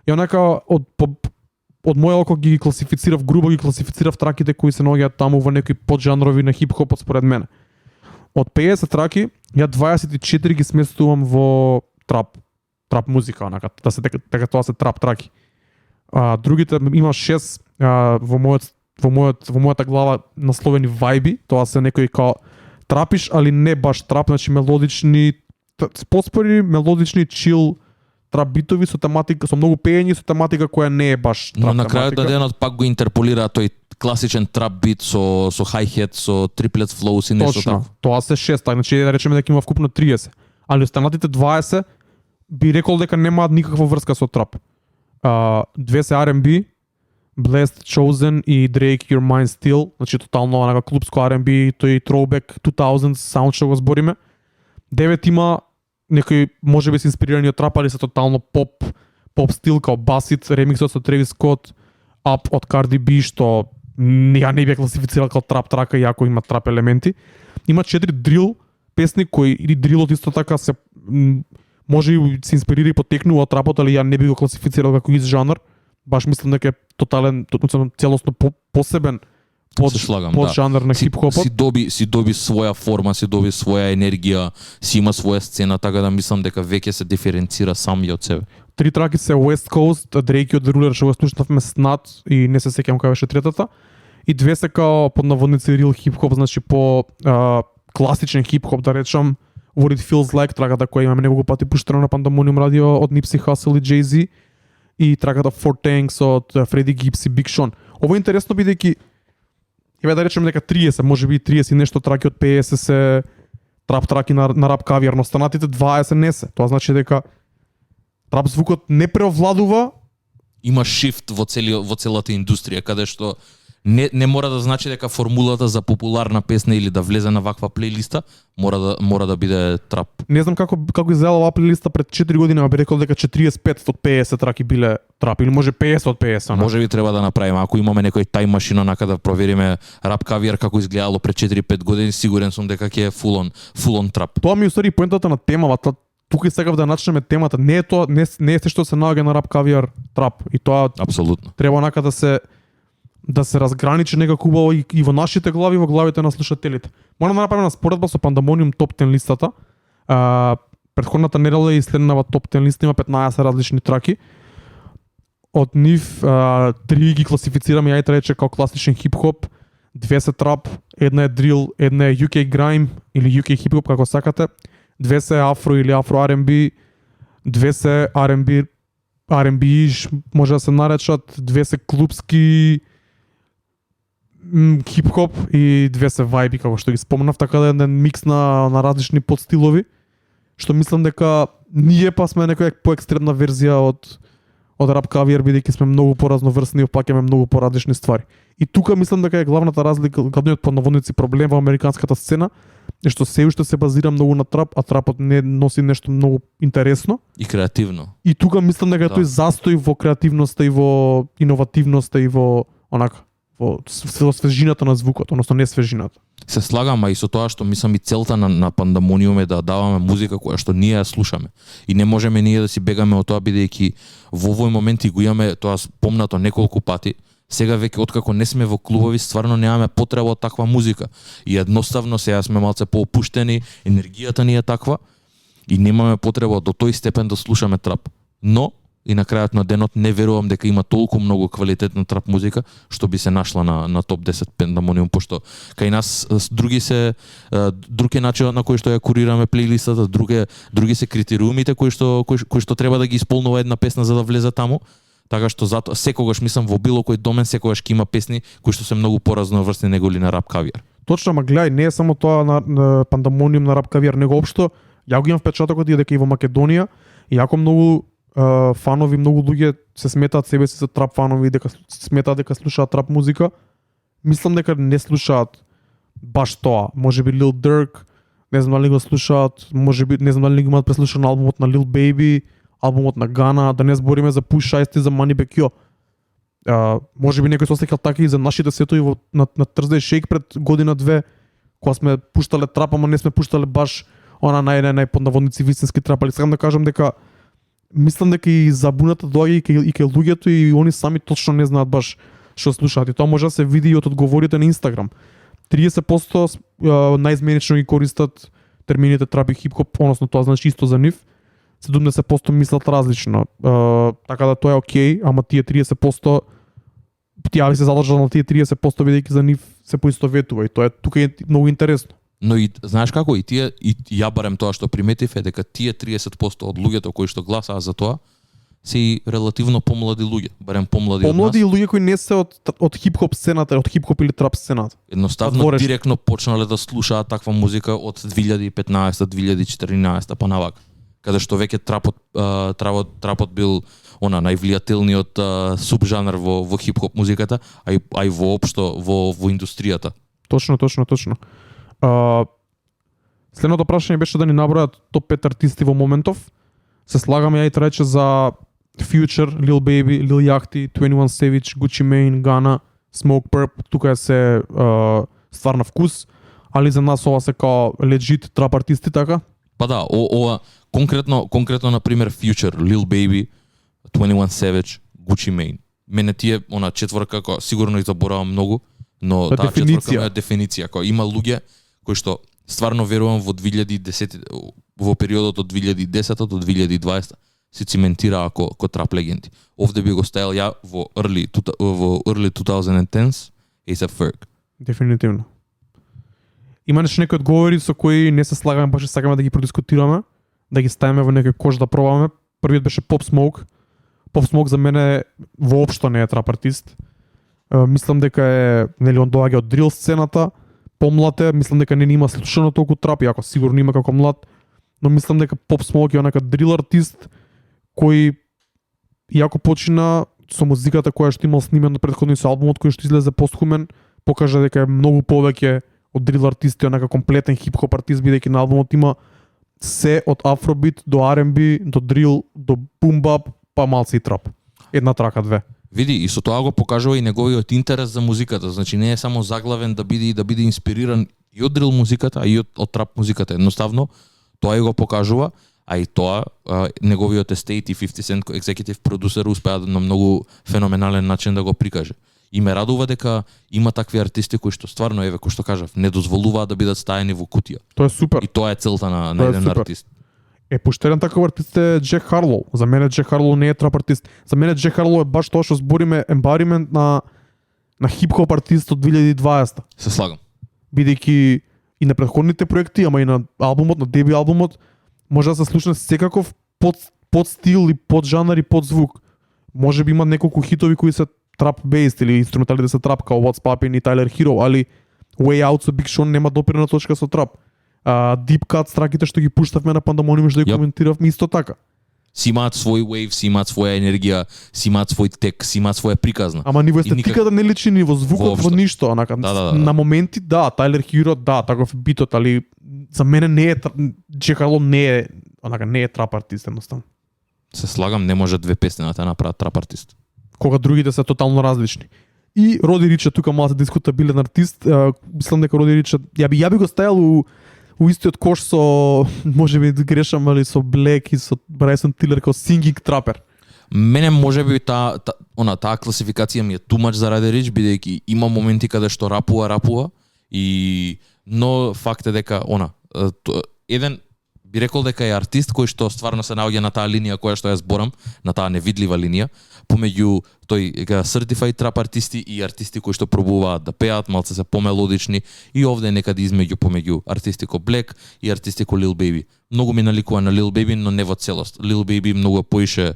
И онака од моја око ги класифицирав, грубо ги класифицирав траките кои се наоѓаат таму во некои поджанрови на хип-хопот според мене. Од 50 траки, ја 24 ги сместувам во трап музика, онака, да се дека тоа се трап траки. Другите има 6 во мојата глава насловени вајби, тоа се некои као трапиш, али не баш трап, значи мелодични, поспори мелодични чил трап битови со тематика, со многу пеење, со тематика која не е баш трап. Но на крајот на денот пак го интерполира тој класичен трап бит со hi-hat, со трипlet flows и нешто такво. такво. Тоа се 6, значи да речеме дека има вкупно 30. Али останатите 20 би рекол дека немаат никаква врска со трап. Две се R&B, Blessed, Chosen и Drake Your Mind Still, значи тотално онака клубско R&B, тој throwback 2000s саунд што го збориме. 9 има некои можеби се инспирирани од трап, али се тотално поп стил, као Bass It, ремиксот со Travis Scott, Up од Cardi B, што ја не би класифицирал као трап трака, иако има трап елементи. Има 4 дрил песни кои или дрилот исто така се може и се инспирира и потекнува од трапот, али ја не би го класифицирал како из жанр. Баш мислам дека е тотален, целосно посебен под жанр на хип-хопот. Си доби своја форма, си доби своја енергија, си има своја сцена, така да мислам дека веќе се диференцира сам и од себе. 3 траки се West Coast, Drake од The Ruler што го слушнавме снат и не се сеќавам која беше третата. И 2 се као под наводници real хип-хоп, значи по класичен хип-хоп да речам, What It Feels Like, траката која имаме неколку пати пуштена на Pandemonium Radio од Nipsey Hussle и Jay-Z, и траката Four Tanks од Freddie Gibbs и Big Sean. Ово е интересно бидејќи еве да речеме дека 30, можеби 30 нешто траки од 50 се трап траки на Rap Caviar, но останатите 20 не се. Тоа значи дека трап звукот не преовладува. Има шифт во целата индустрија, каде што не мора да значи дека формулата за популарна песна или да влезе на ваква плейлиста мора да биде трап. Не знам како изгледала оваа плейлиста пред 4 години, ама би рекол дека 45 од 50 траки биле трап или може 50 од 50. Може би треба да направиме, ако имаме некој тајм машина нака да провериме Rap Caviar како изгледало пред 4-5 години, сигурен сум дека ќе е full on трап. Тоа ми устари поентата на темата. Тука сакав да начнеме темата. Не е тоа, не е се што се наоѓа на Rap Caviar трап, и тоа апсолутно треба нака да се разграничи некако убаво и во нашите глави, во главите на слушателите. Морам да направиме споредба со Pandemonium Top 10 листата. Претходната недела и следнава Top 10 листа има 15 различни траки. Од нив 3 ги класифицираме, ја и рече како класичен хип-хоп, 2 се трап, една е дрил, една е UK grime или UK хип-хоп како сакате, 2 се афро или афро R&B, 2 се R&B може да се наречат, 2 се клубски хип-хоп и 2 се вајби, како што ги спомнав, така да е еден микс на различни подстилови, што мислам дека ние па сме некоја поекстремна верзија од Rap Caviar, бидејќи сме многу поразноврсни и опаќаме многу поразлични ствари. И тука мислам дека е главната разлика, главниот под наводници проблем во американската сцена е што се уште се базира многу на трап, а трапот не носи нешто многу интересно и креативно. И тука мислам дека тој застои во креативноста и во иновативноста и во онака во свежината на звукот, односно не свежината. Се слагам, а и со тоа што мислам и целта на Pandemonium е да даваме музика која што ние ја слушаме. И не можеме ние да си бегаме од тоа, бидејќи во овој момент и го имаме тоа спомнато неколку пати. Сега веќе откако не сме во клубови, стварно немаме потреба од таква музика. И едноставно сега сме малце поопуштени, енергијата ни е таква и немаме потреба до тој степен да слушаме трап. Но и на крајот на денот не верувам дека има толку многу квалитетна трап музика што би се нашла на топ 10 Pandemonium, пошто кај нас друг е начинот на кој што ја курираме плейлистата, други се критериумите кои што треба да ги исполнува една песна за да влезе таму. Така што затоа секогаш мислам во било кој домен секогаш ќе има песни кои што се многу поразноврсни него ли на Rap Caviar. Точно, ама гледај, не е само тоа на Pandemonium на Rap Caviar, него општо ја го имам впечатокот и дека и во Македонија иако многу фанови, многу луѓе се сметаат себе си за трап фанови, дека сметаат дека слушаат трап музика, мислам дека не слушаат баш тоа. Можеби Lil Durk, не знам дали го слушаат, можеби не знам дали го имаат преслушан албумот на Lil Baby, албумот на Гана, да не збориме за Push Ice-T, за Moneybagg Yo. Може би некој се осеќал така и за нашите сетови на Thursday Shake пред година-две, кога сме пуштале трап, ама не сме пуштале баш она нај под наводници вистински трап, али сакам да кажам дека мислам дека и забуната доаѓа и кај луѓето и они сами точно не знаат баш што слушаат. И тоа може да се види и од одговорите на Инстаграм. 30% најизменично ги користат термините трап и хип-хоп, односно тоа значи исто за нив. 70% мислат различно. Така да тоа е окей, ама тие 30% тие се задржат на тие 30% бидејќи за нив се поистоветува и тоа е тука е многу интересно. Но и знаеш како и тие и ја барем тоа што приметив е дека тие 30% од луѓето кои што гласаа за тоа се и релативно помлади луѓе, барем помлади од нас. Помлади луѓе кои не се од хип-хоп сцената, од хип-хоп или трап сцената. Едноставно директно почнале да слушаат таква музика од 2015-2014 па навака, каде што веќе трапот бил она највлијателниот субжанр во хип-хоп музиката, а и воопшто во индустријата. Точно. Следното прашање беше да ни набројат топ 5 артисти во моментов. Се слагам ја и трече за Future, Lil Baby, Lil Yachty, 21 Savage, Gucci Mane, Ghana, Smoke Purp, тука е се ствар на вкус, али за нас ова се као legit трап артисти, така? Па да, ова конкретно на пример Future, Lil Baby, 21 Savage, Gucci Mane. Мене тие она четворка која сигурно и заборавам многу, но таа четворка е дефиниција, која има луѓе кои што стварно верувам во 2010 во периодот од 2010 до 2020 се циментираа ко трап легенди. Овде би го ставил ја во early 2010s A$AP Ferg. Дефинитивно. Има некои одговори со кои не се слагаме, баш сакаме да ги продискутираме, да ги ставиме во некој кош да пробаме. Првиот беше Pop Smoke. Pop Smoke за мене воопшто не е трап артист. Мислам дека е, нели, он доаѓа од дрил сцената, помлад е, мислам дека не има слушано толку трап, иако сигурно има како млад, но мислам дека Pop Smoke е онака дрил артист кој иако почина со музиката која што имал снимено претходно со албумот кој што излезе постхумен, покажа дека е многу повеќе од дрил артист, онака комплетен хип-хоп артист, бидејќи на албумот има се од афробит до R&B, до дрил, до бум-бап, па малце и трап. Една трака, две. Види, и со тоа го покажува и неговиот интерес за музиката. Значи не е само заглавен да биде инспириран и од дрил музиката, а и од трап музиката. Едноставно, тоа и го покажува, а и тоа неговиот Estate и 50 Cent executive producer успеа на многу феноменален начин да го прикаже. И ме радува дека има такви артисти кои што стварно, еве, кој што кажав, не дозволуваат да бидат стаени во кутија. Тоа е супер. И тоа е целта на еден артист. Поштеден таков артист е Джек Харлоу. За мене Джек Харлоу не е трап артист. За мене Джек Харлоу е баш тоа што збориме ембаримент на хип-хоп артист од 2020. Се слагам. Бидејќи и на претходните проекти, ама и на албумот, на деби албумот, може да се слушне секаков под стил и под жанр и под звук. Може би има неколку хитови кои се трап-based или инструменталите се трап, као What's Poppin' и Tyler Hero, али Way Out со Big Sean нема допирна точка со трап. Deep Cut страките што ги пуштавме на Пандамониум што ги коментиравме исто така. Си имаат свој wave, си имаат своја енергија, си имаат свој тек, си имаат своја приказна. Ама ниво естетиката не личи ни во звукот, во ништо, онака. Да. На моменти да, Tyler Hero да, таков битот, али за мене не е Джек Харлоу не е, онака не е трап артист едноставно. Се слагам, не може две песни да направат трап артист. Кога другите се тотално различни. И Роди Рич тука малку дискутабилен артист, мислам дека Роди Рич ја би го ставил у истиот кош со, може би грешам, али со Black и со Bryson Tiller како singing trapper. Мене можеби таа класификација ми е too much за Роди Рич, бидејќи има моменти каде што рапува и но факт е дека еден би рекол дека е артист кој што стварно се наоѓа на таа линија која што ја зборам, на таа невидлива линија, помеѓу тој certified трап артисти и артисти кои што пробуваат да пеат, малце се помелодични, и овде е некаде измеѓу помеѓу артисти ко Black и артисти ко Lil Baby. Многу ми наликува на Lil Baby, но не во целост. Lil Baby многу поише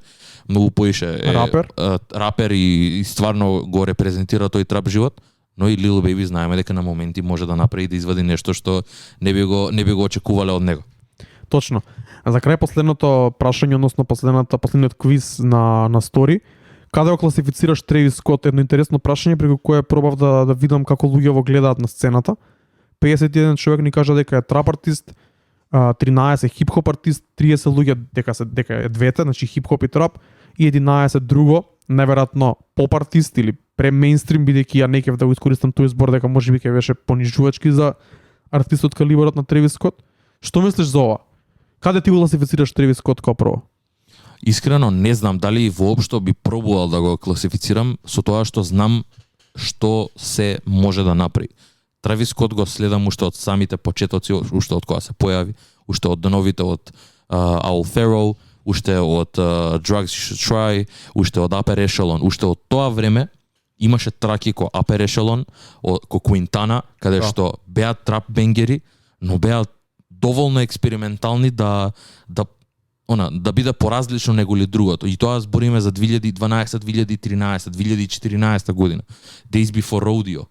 рапер и стварно го репрезентира тој трап живот. Но и Lil Baby знаеме дека на моменти може да направи да извади нешто што не би го очекувале од него. Точно. За крај последното прашање, односно последниот квиз на стори, каде го класифицираш Тревис Скот? Едно интересно прашање преку кое пробав да видам како луѓе го гледаат на сцената. 51 човек ни кажа дека е трап артист, 13 хип-хоп артист, 30 луѓе дека е двете, значи хип-хоп и трап, и 11 друго, најверојатно поп артист или премейнстрим, бидејќи ја не кев да го искористам тој збор дека можеби ќе беше понижувачки за артистот калибарот на Тревис Скот. Што мислиш за ова? Каде ти го класифицираш Тревис Скот како прво? Искрено не знам дали воопшто би пробувал да го класифицирам со тоа што знам што се може да направи. Травис Скот го следам уште од самите почетоци, уште од кога се појави, уште од деновите од Owl Pharaoh, уште од Drugs You Should Try, уште од Upper Echelon, уште од тоа време имаше траки ко Upper Echelon, ко Quintana, каде што беа трап бенгери, но беа доволно експериментални да биде поразлично него ли другото. И тоа збориме за 2012, 2013, 2014 година. Days Before Rodeo.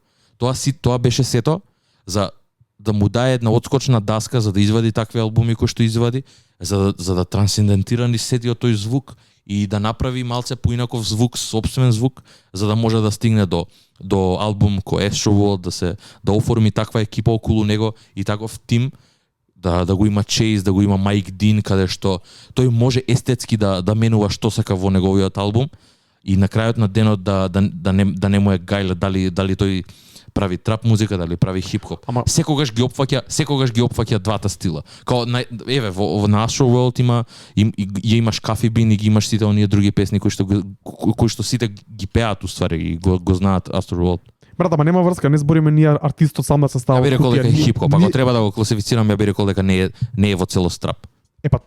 Тоа беше сето за да му даде една отскочна даска за да извади такви албуми кои што извади, за да трансцендентира ни сетиот тој звук и да направи малце поинаков звук, собствен звук, за да може да стигне до албум кој Astroworld, да оформи таква екипа околу него и таков тим, да го има Chase, да го има Майк Дин, каде што тој може естетски да менува што сака во неговиот албум и на крајот на денот да не му е гајле дали тој прави трап музика, дали прави хип-хоп. Секогаш ги опфаќа двата стила. Као еве во на Astroworld имаш Coffee Bean и ги имаш сите оние други песни кои што сите ги пеат уствари и го знаат Astroworld. Брат, ама нема врска, не збориме ние артистот сам да се става. Ја би рекол дека е хип-хоп, ако треба да го класифицирам, ја би рекол дека не е во целост трап.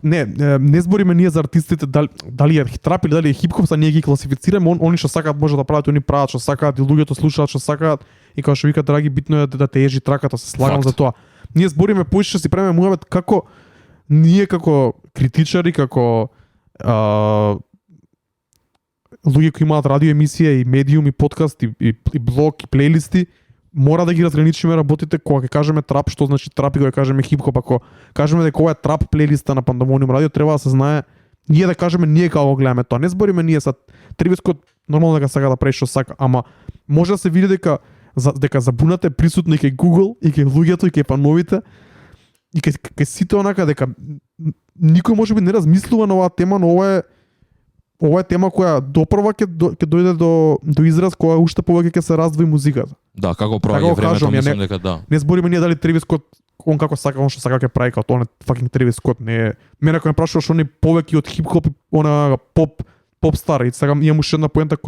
Не збориме ние за артистите дали е трап или дали е хип-хоп, са ние ги класифицираме, они што сакаат може да прават, они прават што сакаат и луѓето слушаат што сакаат и како што викаат драги, битно е да те ежи траката, се слагам за тоа. Ние збориме поише си правиме муабет како ние како критичари, како луѓе кои имаат радио емисија и медиум и подкаст и блог и плейлисти, мора да ги разграничиме работите. Кога ќе кажеме трап, што значи трап, и кога ќе кажеме хип-хоп, ако кажеме дека ова е трап плейлиста на Пандамониум радио, треба да се знае ние да кажеме ние како го гледаме тоа. Не збориме ние са Тревис Скот нормално дека сака да прави што сака, ама може да се види дека забуната е присутна и кај Google и кај луѓето и кај фановите и кај сите онака дека никој можеби не размислува на оваа тема, но ова е тема која допрва ќе дојде до израз кога уште повеќе ќе се раздвои музиката. Да, како проаѓа времето, мислам дека да. Не збориме ние дали Тревис Скот он како сака, он што сака ќе прави, како тоа не fucking Тревис Скот, не е. Мене кога ме прашуваш што не повеќе од хип-хоп и она поп стар, и сега имам уште една поента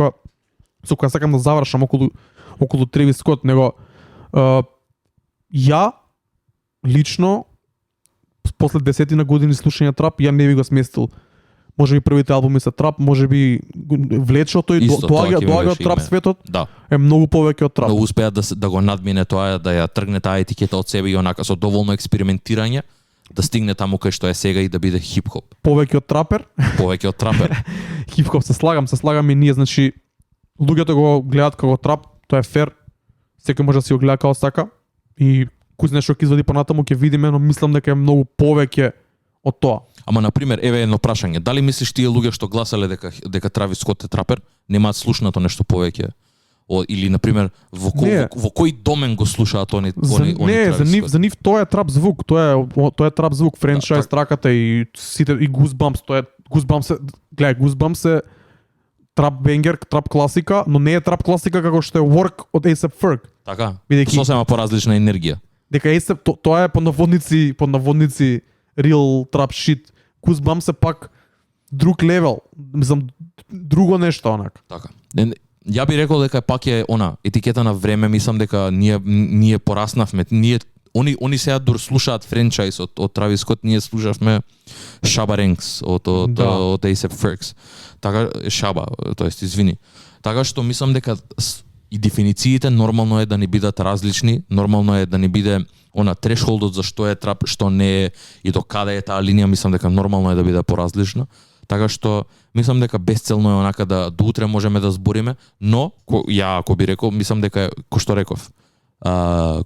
со која сакам да завршам околу Тревис Скот, него ја лично после 10 години слушање трап, ја не би го сместил. Може би првите албуми се трап, може би влечото и доаѓа од трап светот. Да. Е многу повеќе од трап. Но успеа да го надмине тоа, да ја тргне таа етикета од себе и онака со доволно експериментирање да стигне таму кај што е сега и да биде хип-хоп. Повеќе од трапер. Хип-хоп се слагам и ние, значи луѓето го гледаат како трап, тоа е фер. Секој може да си го гледа како сака и кој знае што ќе извади понатаму ќе видиме, но мислам дека е многу повеќе од тоа. Ама на пример, еве едно прашање, дали мислиш тие луѓе што гласале дека Травис Скот е трапер, немаат слушнато нешто повеќе? Или на пример во кој домен го слушаат они за нив тоа е трап звук, тоа е трап звук, франчайз траката и сите и Goosebumps, тоа е Goosebumps е трап бенгер, трап класика, но не е трап класика како што е Work од A$AP Ferg. Така, сосема поразлична енергија. Дека A$AP тоа е под наводници real trap shit. Goosebumps е пак друг левел, мислам друго нешто онак. Така. Ја би рекол дека пак е етикета на време, мислам дека ние пораснавме. Они сега дур слушаат франчайз од Травис Скот, ние слушавме Shabba Ranks од A$AP Ferg. Така Шаба, тоест извини. Така што мислам дека и дефинициите нормално е да не бидат различни, нормално е да не биде трешхолдот за што е трап, што не е и до каде е таа линија, мислам дека нормално е да биде поразлична. Така што мислам дека безцелно е онака да до утре можеме да збориме, но ако би рекол, мислам дека кој што реков,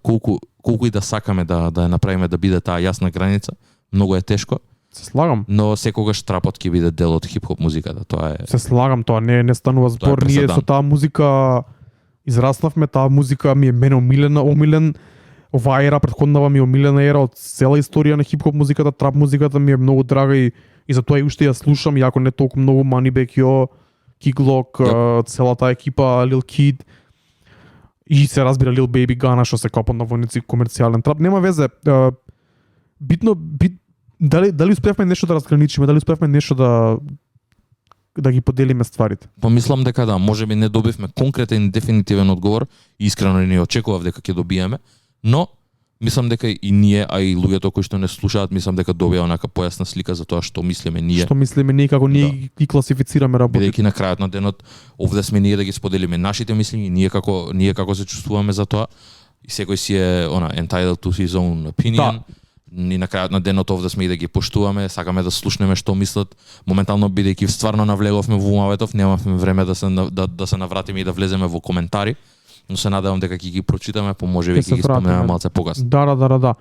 колку и да сакаме да ја направиме да биде таа јасна граница, многу е тешко. Се слагам. Но секогаш трапот ќе биде дел од хип-хоп музиката, тоа е. Се слагам, тоа не станува збор, ние со таа музика израснавме, таа музика ми е мене омилен. Оваа ера претходнава ми е омилена ера од цела историја на хип-хоп музиката, трап музиката ми е многу драга и затоа и уште ја слушам, иако не толку многу Moneybagg Yo, Key Glock, целата екипа, Lil Kid и се разбира Lil Baby Gunna што се копат на војници комерцијален трап. Нема везе. Дали успеавме нешто да разграничиме, дали успеавме нешто да ги поделиме стварите? Помислам дека да, можеби не добивме конкретен и дефинитивен одговор, и искрено не очекував дека ќе добиеме, но мислам дека и ние, а и луѓето кои што не слушаат, мислам дека добија онака појасна слика за тоа што мислиме ние. Што мислиме ние, како ние ги класифицираме работите. Бидејќи на крајот на денот овде сме ние да ги споделиме нашите мисли, ние како се чувствуваме за тоа, и секој си е entitled to his own opinion. И на крајот на денот овде сме и да ги поштуваме, сакаме да слушнеме што мислат. Моментално бидејќи стварно навлеговме во умаветов, немавме време да се навратиме и да влеземе во коментари, но се надевам дека ќе ги прочитаме, можеби ќе ги спомнеме малце покасно. Да.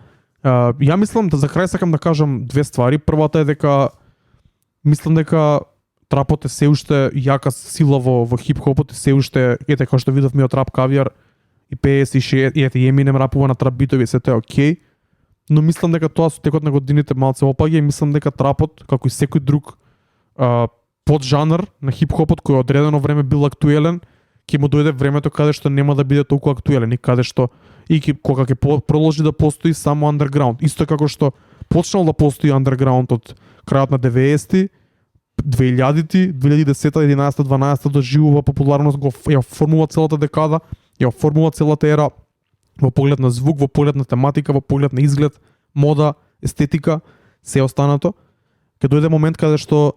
Ја мислам за крај сакам да кажам две ствари. Првата е дека мислам дека трапот е се уште јака сила во хип-хопот, е се уште ете како што видовме од Rap Caviar и PS и Eminem рапува на трап битови, се тоа е окей. Но мислам дека тоа со текот на годините малце опаѓа и мислам дека трапот, како и секој друг поджанр на хип-хопот кој одредено време бил актуелен, ќе му дојде времето каде што нема да биде толку актуелен и каде што кога ќе продолжи да постои само underground. Исто како што почнал да постои underground од крајот на 90-ти, 2000-ти, 2010-та, 11-та, 12-та доживува популарност, ја формува целата декада, ја формува целата ера во поглед на звук, во поглед на тематика, во поглед на изглед, мода, естетика, се останато. Ќе дојде момент каде што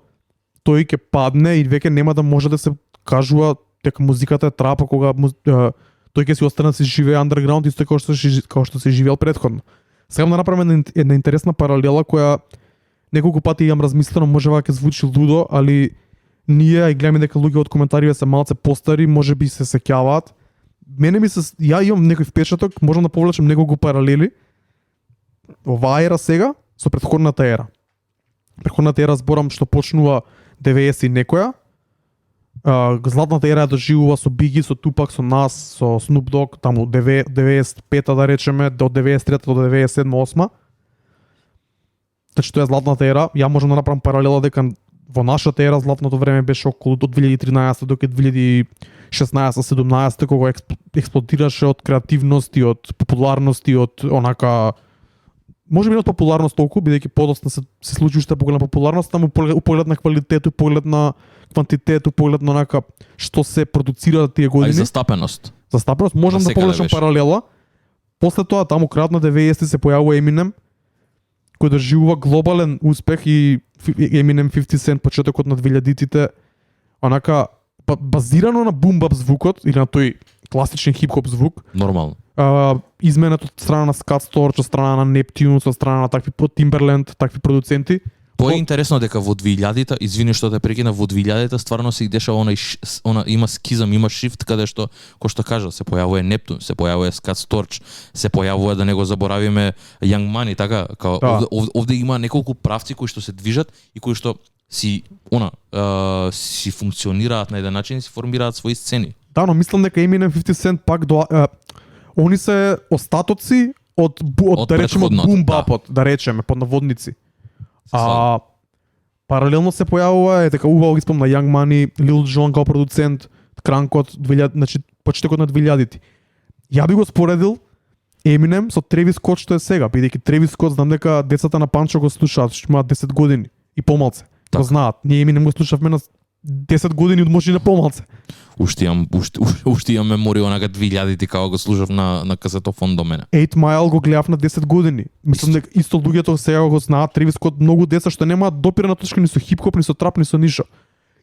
тој ќе падне и веќе нема да може да се кажува дека музиката е трапа, кога тој ќе си остане да се живее underground исто како што се живеел претходно. Сега да направиме една интересна паралела која неколку пати имам размислено, може ќе звучи лудо, али ние и гледаме дека луѓе од коментариве се малце постари, можеби се сеќаваат. Ја имам некој впечаток, можам да повлечем неколку паралели. Оваа ера сега со претходната ера. Претходната ера зборам што почнува 90 и некоја. Златната ера доживува со Биги, со Тупак, со нас, со Snoop Dogg, таму 95-та да речеме, до 93-та до 97-8. Значи тоа е златната ера. Ја можам да направам паралела дека во нашата ера златното време беше околу од 2013 до 2016-17 кога експлодираше од креативност и од популарност и од онака можеби не од популарност толку, бидејќи подоцна се случи уште поголема популарност, таму у поглед на квалитет, у поглед на квантитет, у поглед на онака што се продуцира тие години. А и застапеност. Застапеност можам да повлечам паралела. После тоа таму крајот на 90-ти се појавува Eminem, кој доживува глобален успех и Eminem 50 Cent почетокот на 2000-тите онака базирано на бум-бап звукот или на тој класичен хип-хоп звук. Нормално. Изменет од страна на Scott Storch, од страна на Neptune, од страна на такви Timberland, такви продуценти. Поинтересно дека во 2000-та, извини што те прекина, во 2000-та стварно се дешава има скизам, има шифт каде што кој што кажа, се појавува Neptune, се појавува Scott Storch, се појавува да не го заборавиме Young Money, така овде има неколку правци кои што се движат и кои што си функционираат на еден начин и си формираат своји сцени. Да, но мислам дека Eminem 50 Cent пак они се остатоци од да речеме бум-бапот, да речеме под наводници. Паралелно се појавува дека убаво ги спомна Young Money, Lil Jon како продуцент, Кранкот 2000, значи почетокот на 2000-ти. Ја би го споредил Eminem со Travis Scott што е сега, бидејќи Travis Scott знам дека децата на Панчо го слушаат, што имаат 10 години и помалце. Го знаат. Ние Eminem го слушавме на 10 години од може и на помалце. Уште имам меморија онака 2000-ти кога го слушав на касетофон до мене. 8 Mile го гледав на 10 години. Мислам дека исто луѓето сега го знаат, Travis Scott, многу деца што немаат допирна точка ни со хип-хоп, ни со трап, ни со ништо.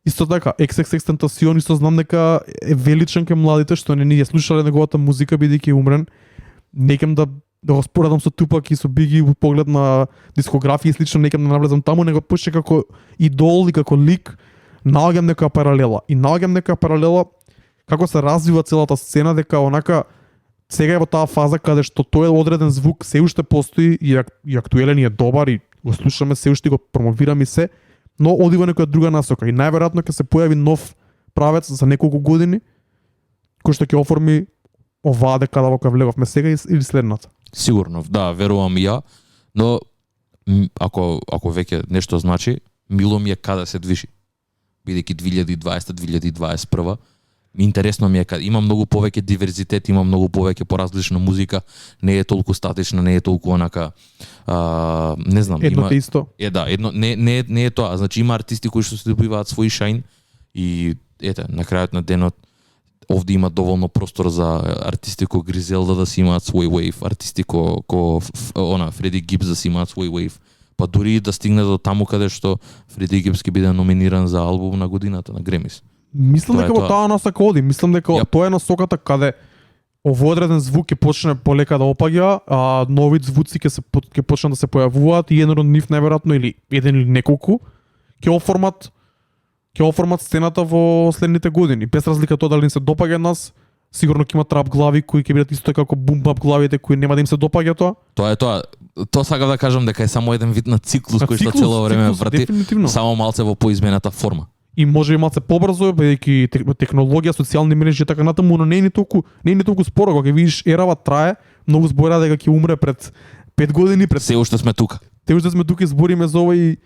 Исто така, XXXTentacion исто знам дека е величен кај младите што не ни ја слушале неговата музика бидејќи е умрен. Некем да го споредам со Тупак и со Биги во поглед на дискографија и слично, некем да навлезам таму, него почне како идол и како лик. Наоѓам нека паралела. И наоѓам нека паралела како се развива целата сцена, дека онака сега е во таа фаза каде што тој одреден звук се уште постои и актуелен и е добар и го слушаме, се уште го промовираме се, но оди во некоја друга насока и најверојатно ќе се појави нов правец за неколку години кој што ќе оформи оваа декада во која влеговме сега или следната. Сигурно, да, верувам и ја, но ако веќе нешто значи, мило ми е каде се движи. бидејќи 2020-2021 интересно ми е каде има многу повеќе диверзитет, има многу повеќе поразлична музика, не е толку статична, не е толку онака не знам, Едно има те исто. не е тоа, значи има артисти кои што се добиваат свој шајн и ете на крајот на денот овде има доволно простор за артисти кои Гризелда да си имаат свој wave, артисти ко Фреди Гибс да си имаат свој wave. Па дури да стигне до таму каде што Фреди Гибс ќе биде номиниран за албум на годината на Гремис. Мислам Тоа е дека во тоа. таа насока оди, мислам дека Јап. тоа е насоката каде овој одреден звук ќе почне полека да опаѓа, а нови звуци ќе почнат да се појавуваат и еден од нив најверојатно или еден или неколку ќе оформат сцената во следните години. Без разлика тоа дали им се допаѓа нас, сигурно ќе има трап глави кои ќе бидат исто така како бум-бап главите кои нема да им се допаѓа тоа. Тоа е тоа. Тоа сакам да кажам дека е само еден вид на циклус На кој што циклус, цело време циклус, врати, дефинитивно. само малце во поизмената форма. И може и малце побрзо, бидејќи технологија, социјални мрежи и така натаму, но не е ни толку споро. Кога ќе видиш ерава трае, многу збора дека ќе умре пред 5 години, пред Се уште сме тука. те уште сме тука и збориме за ова и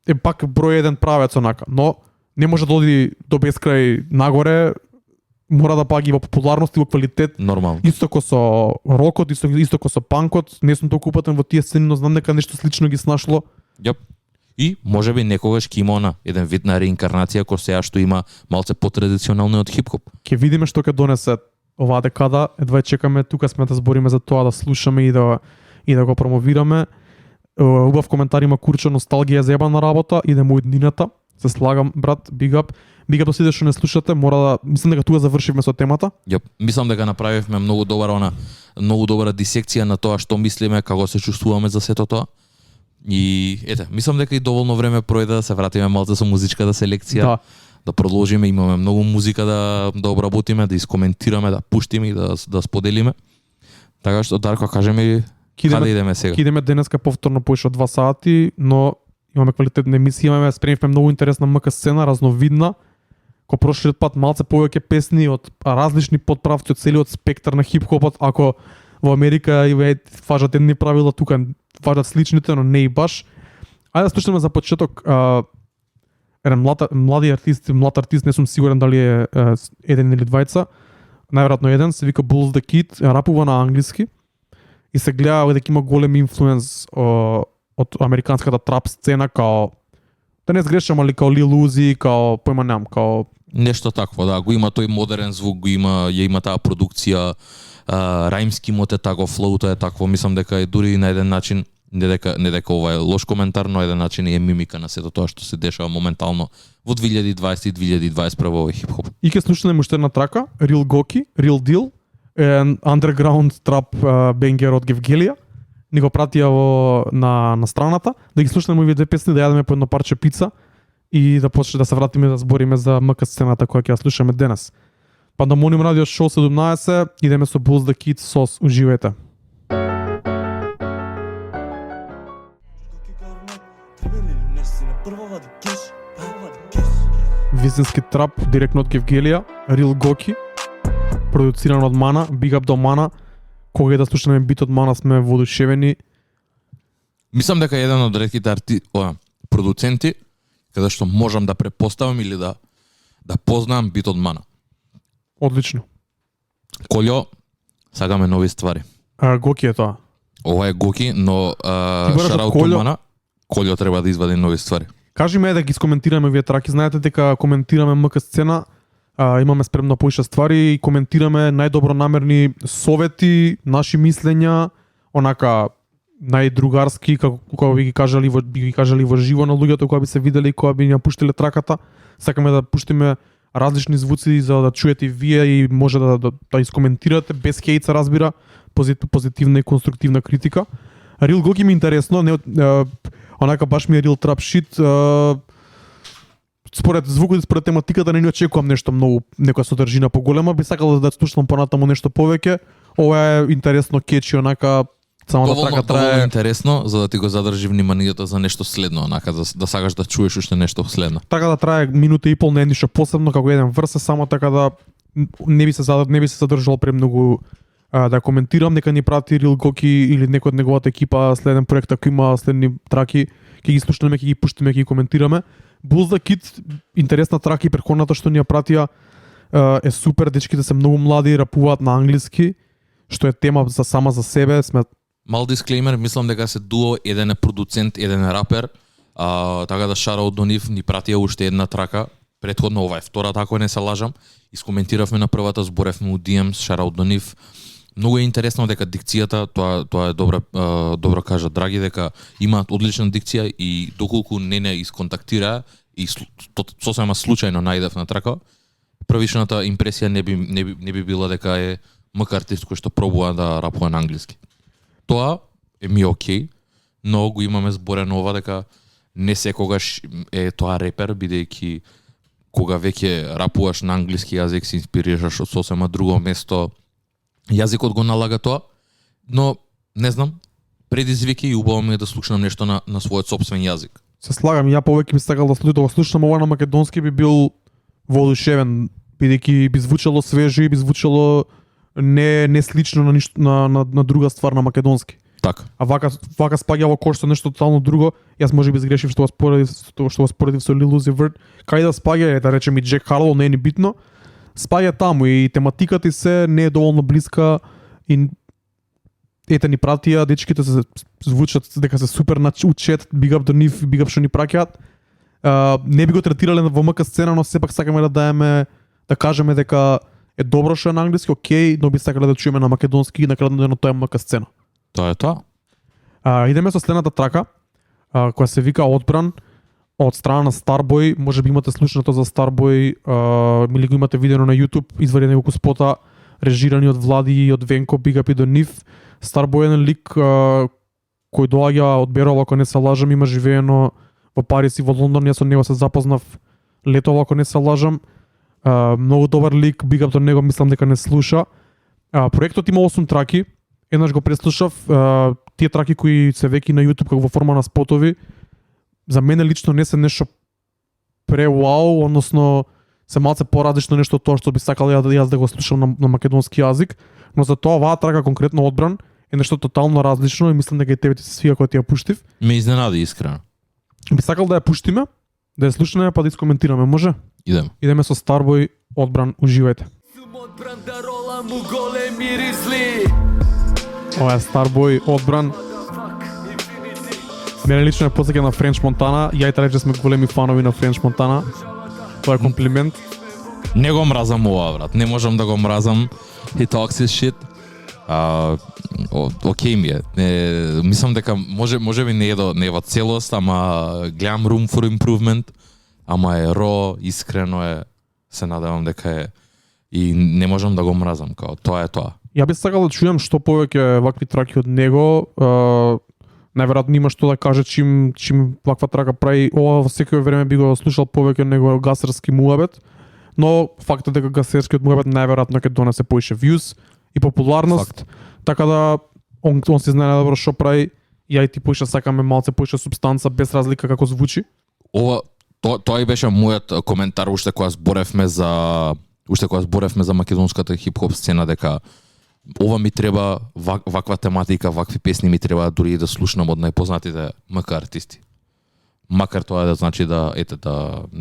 е пак број еден правец онака, но не може да оди до бескрај нагоре, мора да паги во популарност и во квалитет. Нормално. Исто ко со рокот, исто ко со панкот, не сум толку упатен во тие сцени, но знам дека нешто слично ги снашло. Јап. И можеби некогаш ќе има она еден вид на реинкарнација кој сега што има малце потрадиционално од хип-хоп. Ќе видиме што ќе донесе оваа декада, едва чекаме, тука сме да збориме за тоа, да слушаме и да го промовираме. Убав коментар има Курчо, носталгија за ебана работа, идеме од днината. Се слагам, брат, big up. Big up до сите што не слушате, мора да мислам дека тука завршивме со темата. Јап. Мислам дека направивме многу добра дисекција на тоа што мислиме, како се чувствуваме за сето тоа. И ете, мислам дека и доволно време пројде да се вратиме малце со музичката селекција. Да продолжиме, имаме многу музика да обработиме, да искоментираме, да пуштиме и да споделиме. Така што Дарко, кажи ми каде идеме сега? Ќе идеме денеска повторно поише од 2 сати, но имаме квалитетна емисија, имаме спремивме многу интересна МК сцена, разновидна. Ко прошлиот пат малце повеќе песни од различни подправци од целиот спектар на хип-хопот, ако во Америка и важат едни правила, тука важат сличните, но не и баш. Ајде да слушаме за почеток еден млад артист, не сум сигурен дали е еден или двајца, најверојатно еден, се вика Bulls the Kid, рапува на англиски и се гледа дека има голем инфлуенс од американската трап сцена, као да не сгрешам, али као Lil Uzi, као појма немам, као Нешто такво, да, го има тој модерен звук, ја има таа продукција, раимски мот е тако, флоута е такво, мислам дека е дури на еден начин, не дека ова е лош коментар, но еден начин е мимика на сето тоа што се дешава моментално во 2020 и 2021 во хип-хоп. И ќе слушаме уште една трака, Real Goki, Real Deal, underground trap бенгер од Гевгелија. Ни го пратија на страната, да ги слушаме овие две песни, да јадеме по едно парче пица и да почне да се вратиме да збориме за МК сцената која ќе ја слушаме денес. Пандамониум радио шоу 17, идеме со Bulls the Kid сос, уживајте. Вистински трап, директно од Гевгелија, Real Goki, продуциран од Мана, Big Up до Мана. Кога да слушаме бит од Мана сме воодушевени. Мислам дека е еден од ретките продуценти каде што можам да препоставам или да познам бит од Мана. Одлично. Колјо, сакаме нови ствари. Гоки е тоа. Ова е Гоки, но бараш од шараут Колјо? Мана, Колјо треба да извади нови ствари. Кажи ме да ги скоментираме овие траки. Знаете дека коментираме МК сцена, имаме спремно поише ствари и коментираме најдобронамерни совети, наши мислења, онака најдругарски, како би ги кажали во живо на луѓето кога би се видели и кога би ја пуштиле траката. Сакаме да пуштиме различни звуци за да чуете и вие и може да искоментирате без хейт, се разбира, позитивна и конструктивна критика. Real Goki ми е интересно, не онака баш ми е real trap shit. Според звукот и според тематиката не ни очекувам нешто многу, некоја содржина поголема, би сакал да слушам понатаму нешто повеќе. Ова е интересно, кечи, онака самата трака Доволно трае. интересно за да ти го задржи вниманието за нешто следно, онака да сакаш да чуеш уште нешто следно. Така да трае минута и пол, не е ништо посебно, како еден врс, само така да не би се задржал премногу да коментирам, нека ни прати Real Goki или некој од неговата екипа следен проект, ако има следни траки, ќе ги слушнеме, ќе ги пуштиме, ќе ги коментираме. Bulls the Kid, интересна трака и претходната што ни ја пратија е супер, дечките се многу млади, рапуваат на англиски, што е тема за сама за себе, сме Мал дисклеймер, мислам дека се дуо, еден е продуцент, еден е рапер, така да шараут до нив, ни пратија уште една трака, претходно ова е втората, ако не се лажам, искоментиравме на првата, зборевме у DMs, шараут до нив. Многу е интересно дека дикцијата, тоа е добро кажа Драги, дека имаат одлична дикција и доколку не исконтактира и сосема случајно најдев на трака, првичната импресија не би била дека е МК артист кој што пробува да рапува на англиски. Тоа е ми окей, но го имаме зборено ова дека не секогаш е тоа репер, бидејќи кога веќе рапуваш на англиски јазик се инспирираш од сосема друго место. Јазикот го налага тоа, но не знам, предизвики и убаво ми е да слушам нешто на својот собствен јазик. се слагам, ја повеќе би сакал да го слушам ова на македонски, би бил воодушевен, бидејќи би звучало свежо и би звучало не слично на ништо на друга ствар на македонски. Така. А вака спаѓа во кош со нешто тотално друго. Јас можеби сгрешив што го споредив со Lil Uzi Vert. Кај да спаѓа е, да речем, и Джек Харлоу, не е ни битно. Спаѓа таму и тематиката се не е доволно блиска и ете ни пратија, дечките се звучат дека се супер учет, big up до нив, big up што ни праќаат. Не би го третирале во МК сцена, но сепак сакаме да даеме, да кажеме дека е добро што е на англиски, окей, но би сакале да чуеме на македонски и накрадено на тоја МК сцена. Тоа е тоа. Идеме со следната трака, која се вика Одбран, од страна на Starboy. Може би имате слушнато за Starboy, или го имате видено на YouTube, извади неколку спота, режирани од Влади и од Венко, big up и до нив. Starboy е еден лик кој доаѓа од Берово, ако не се лажам, има живеено во Париз и во Лондон, јас со него се запознав летово, ако не се лажам. Многу добар лик, big up до него, мислам дека не слуша. Проектот има 8 траки, еднаш го преслушав, тие траки кои се веќе на YouTube како во форма на спотови, за мене лично не се нешто вау, односно се малце поразлично нешто од тоа што би сакал јас да го слушам на македонски јазик, но за тоа оваа трака конкретно Одбран е нешто тотално различно и мислам дека и тебе ти се свија кога ти ја пуштив. Ме изненади искрено. Би сакал да ја пуштиме, да ја слушнеме па да искоментираме, може? Идеме. Идеме со Starboy, Одбран, уживајте. Одбран да ролам у големи ризли. Ова е Starboy, Одбран. Мене лично е посеќа на Френч Монтана. Ја и Талече сме големи фанови на Френч Монтана. Тоа е комплимент. Не го мразам ова, брат. Не можам да го мразам. He talks his shit. Окей ми е. Мислам дека може би не е во целост, ама гледам room for improvement. Ама е ро, искрено е. Се надевам дека е. И не можам да го мразам, као тоа е тоа. Ја би сакал да чујам што повеќе вакви траки од него. Најверојатно има што да каже чим ваква трака прави. Ова во секој време би го слушал повеќе него гасерски муабет, но фактот дека гасерскиот муабет најверојатно ќе донесе поише views и популарност. Така да он се знае добро што прави. Ја и ти поише сакаме малце поише субстанца без разлика како звучи. Ова тоа и беше мојот коментар уште кога зборевме за македонската хип-хоп сцена, дека ова ми треба, ваква тематика, вакви песни ми треба дури да слушнам од најпознатите МК артисти. Макар тоа да значи да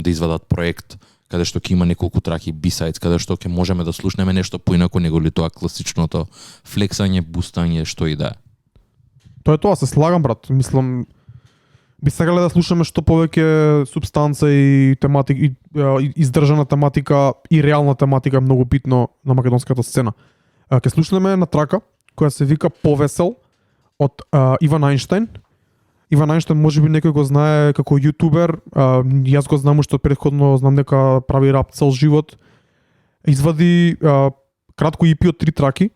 извадат проект каде што ќе има неколку траки B-sides, каде што ќе можеме да слушнеме нешто поинако него ли тоа класичното флексање, бустање, што и да е. Тоа е тоа, се слагам, брат. Мислам, би сакале да слушаме што повеќе субстанца и тематика, и издржана тематика и реална тематика многу битно на македонската сцена. Ке слушнеме на трака која се вика Повесел од Иван Ајнштајн. Иван Ајнштајн можеби некој го знае како јутубер, јас го знам уште од претходно, знам дека прави рап цел живот. Извади кратко EP од 3 траки.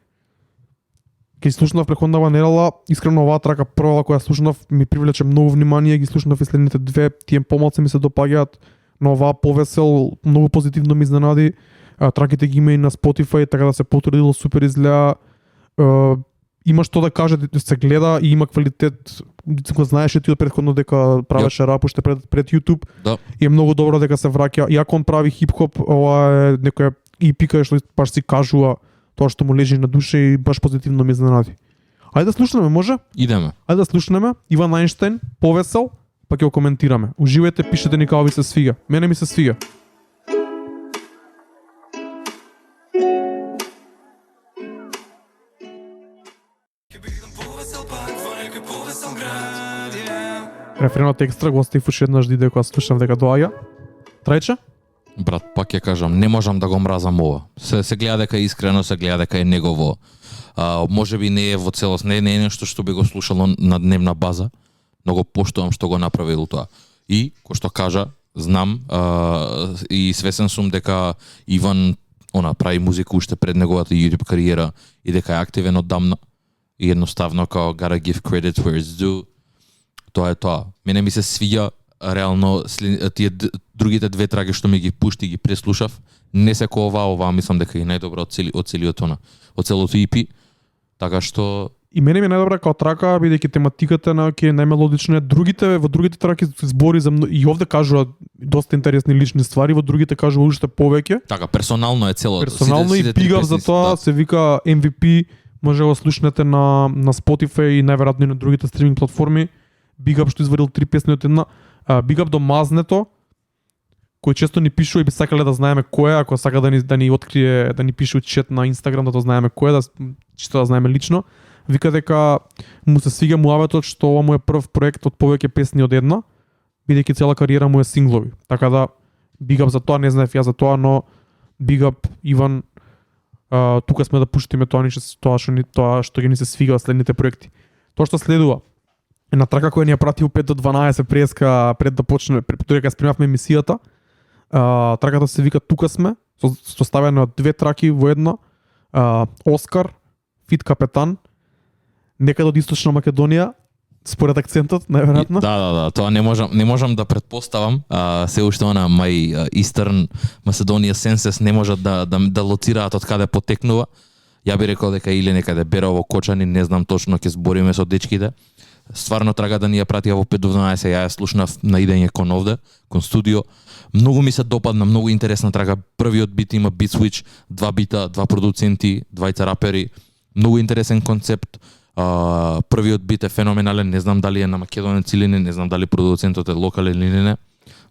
Ке слушнав претходнава недела, искрено оваа трака прва која слушнав ми привлече многу внимание, ги слушнав и следните две, тие помалце ми се допаѓаат, но оваа Повесел многу позитивно ми изненади. Траките ги има и на Spotify, така да се потрудило, супер изгледа. Има што да каже, се гледа и има квалитет. Го знаеше ти од претходно дека правеше рап уште пред YouTube. Да. И е многу добро дека се враќа. Иако он прави хип-хоп, ова е некоја EP кај што баш си кажува тоа што му лежи на душа и баш позитивно ми изненади. Ајде да слушнеме, може? Идеме. Ајде да слушнеме Иван Ајнштајн, Повесел, па ќе го коментираме. Уживајте, пишете ни како ви се свига. Мене ми се свига. Рефренот екстра го оставив уште еднаш диде кога слушав дека доаѓа. Трајче? Брат, пак ќе кажам, не можам да го мразам ова. Се гледа дека е искрено, се гледа дека е негово. Може би не е во целост, не е нешто што би го слушало на дневна база, но го поштувам што го направил тоа. И, кој што кажа, знам и свесен сум дека Иван прави музика уште пред неговата YouTube кариера и дека е активен оддамна и едноставно као gotta give credit where it's due. Тоа е тоа. Мене ми се свиѓа реално тие другите две траки што ми ги пушти ги преслушав, не се оваа мислам дека е најдобра од целото EP. Така што и мене ми е најдобра као трака, бидејќи тематиката на ќе е најмелодична. Во другите траки збори за и овде кажува доста интересни лични ствари, во другите кажува уште повеќе. Така, персонално е целото. Персонално и пигав за тоа, се вика MVP, може да го слушнете на Spotify и најверојатно и на другите стриминг платформи. Big Up што извадил 3 песни од една. Big Up до Мазнето, кој често ни пишува и би сакале да знаеме кој е, ако сака да ни открие, да ни пише од чет на Инстаграм да знаеме кој е, чисто да знаеме лично. Вика дека му се свига муаветот што ова му е прв проект од повеќе песни од една, бидејќи цела кариера му е синглови. Така да Big Up за тоа, не знаев ја за тоа, но Big Up Иван, тука сме да пуштиме тоа што ги ни се свига следните проекти. Тоа што следува една трака која ни ја пратил 5 до 12 преска пред да почне, додека спремавме емисијата. Траката се вика Тука сме, составена од две траки во една. Оскар, Фит Капетан, некаде од Источна Македонија, според акцентот, најверојатно. Да, тоа не можам да претпоставам. Се уште она my Eastern Macedonia senses не можат да лоцираат од каде потекнува. Ја би рекол дека или некаде Берово, Кочани, не знам точно, ќе збориме со дечките. Стварно трага да ни ја пратија во 5 до 12, ја слушнав на идење кон овде, кон студио. Многу ми се допадна, многу интересна трага. Првиот бит има бит switch, 2 бита, 2 продуценти, двајца рапери. Многу интересен концепт. Првиот бит е феноменален, не знам дали е на македонец или не знам дали продуцентот е локален или не.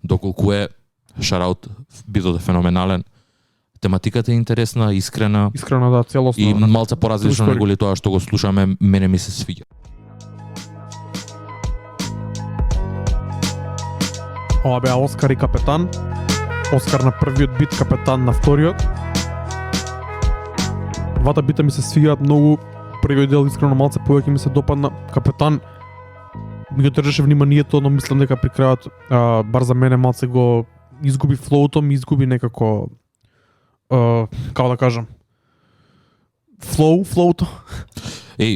Доколку е, шараут, битот е феноменален. Тематиката е интересна, искрена. Искрена, да, целосно. И малце поразлично неголи тоа што го слушаме, мене ми се свиѓа. Ова беа Оскар и Капетан. Оскар на првиот бит, Капетан на вториот. Двата бита ми се свигаат многу. Првиот дел искрено малце повеќе ми се допадна. Капетан ми го држеше вниманието, но мислам дека при крајот бар за мене малце го изгуби флоуто, ми изгуби некако како да кажам, флоуто.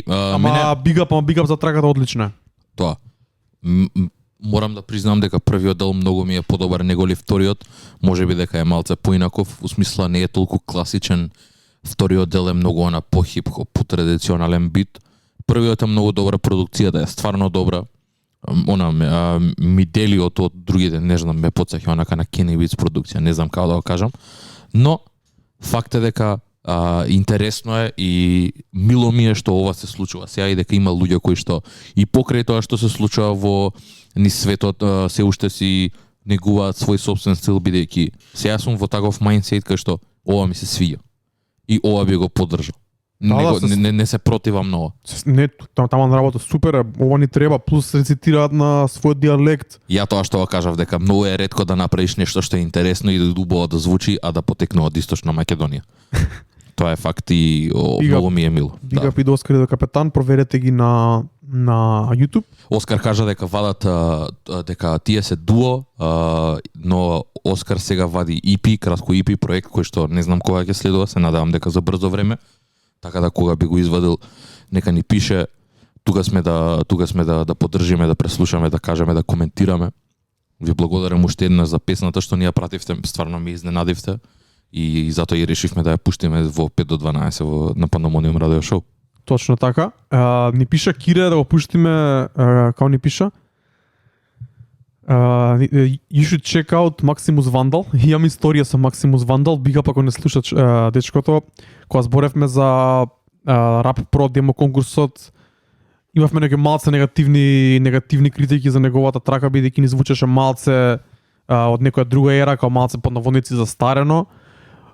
Ама Big Up за траката одлична. Тоа. Морам да признам дека првиот дел многу ми е подобар неголи вториот, можеби дека е малце поинаков, у смисла не е толку класичен. Вториот дел е многу она по хип-хоп, по традиционален бит. Првиот е многу добра, продукцијата е стварно добра. Ми делиот од другите, не знам, ме потсеќа онака на Kenny Beats продукција, не знам како да го кажам. Но факт е дека интересно е и мило ми е што ова се случува сега и дека има луѓе кои што и покрај тоа што се случува во ни светот се уште си негуваат свој собствен стил, бидејќи сега сум во таков мајндсет кај што ова ми се свиѓа и ова би го поддржал. Не се противам на ова. Не, таман работа супер, ова ни треба, плюс рецитираат на својот диалект. Ја тоа што го кажав дека многу е ретко да направиш нешто што е интересно и да убаво да звучи, а да потекне од Источна Македонија. Тоа е факт и многу ми е мило. Big Up и до Оскар и до Капетан, проверете ги на YouTube. Оскар кажа дека вадат дека тие се дуо, но Оскар сега вади EP, кратко EP проект кој што не знам кога ќе следува, се надевам дека за брзо време. Така да кога би го извадил, нека ни пише. Тука сме да поддржиме, да преслушаме, да кажеме, да коментираме. Ви благодарам уште еднаш за песната што ни ја пративте, стварно ми изненадивте. И затоа и решивме да ја пуштиме во 5 до 12 на Пандемониум радио шоу. Точно така. Ни пиша Кире да го пуштиме, како ни пиша? You should check out Maximus Vandal. Имам историја со Maximus Vandal. Big Up ако не слушаш дечкото. Кога зборевме за Rap Pro демо конкурсот Имавме некои малце негативни критики за неговата трака, бидејќи ни звучеше малце од некоја друга ера, као малце под наводници застарено.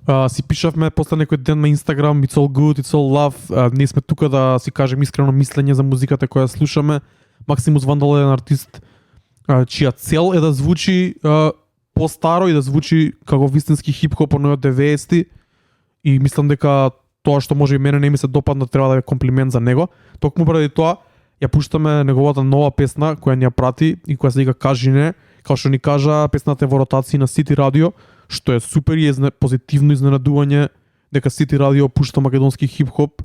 Си пишавме после некој ден на Instagram, it's all good, it's all love. Ние сме тука да си кажем искрено мислење за музиката која слушаме. Максимус Вандал е еден артист чија цел е да звучи по-старо и да звучи како вистински хип-хоп од 90-ти. И мислам дека тоа што може и мене не ми се допадна треба да е комплимент за него. Токму поради тоа ја пуштаме неговата нова песна која ни ја прати и која се вика Кажи не. Као што ни кажа, песната е во ротација на City Radio, што е супер и позитивно изненадување дека City Radio пушта македонски хип-хоп.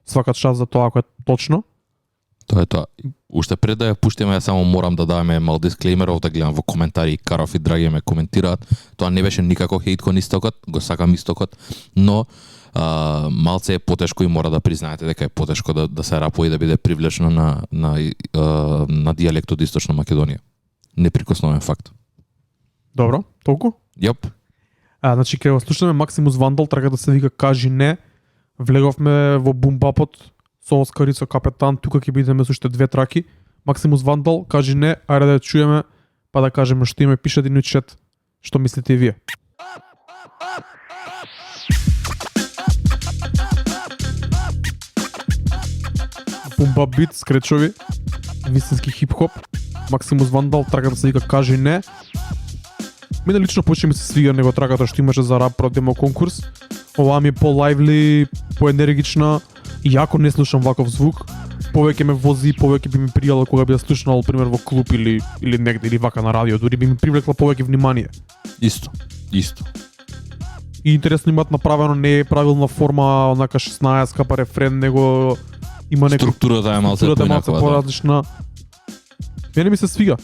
Свака част за тоа ако е точно. Тоа е тоа. Уште пред да ја пуштиме, ја само морам да даваме мал дисклеймер, да гледам во коментари, Каров и Драги ме коментираат. Тоа не беше никако хейт кон истокот, го сакам истокот, но малце е потешко и мора да признаете дека е потешко да се рапува и да биде привлечно на дијалект од Источна Македонија. Неприкосновен факт. Добро, толку? Јоп. Значи, кога го слушаме Максимус Вандал, трага да се вика Кажи не. Влеговме во бумбапот со Оскар и со Капетан, тука ќе бидеме со уште 2 траки. Максимус Вандал, Кажи не, ајде да ја чуеме, па да кажеме што има, пишете ни чет, што мислите и вие. Бумбап бит, скречови, вистински хип-хоп. Максимус Вандал, траката се вика Кажи не. Мене лично почне ми се свига него траката што имаше за рап про демо конкурс. Ова ми е по-лайвли, по-енергична и јако не слушам ваков звук. Повеќе ме вози, повеќе би ми пријало кога би ја слушнал пример во клуб или негде или вака на радио, дури би ми привлекла повеќе внимание. Исто. И интересно имаат направено, не е правилна форма, онака 16 капа рефрен, него има некој Структурата е малце поинаква. поразлична. Мене ми се свига.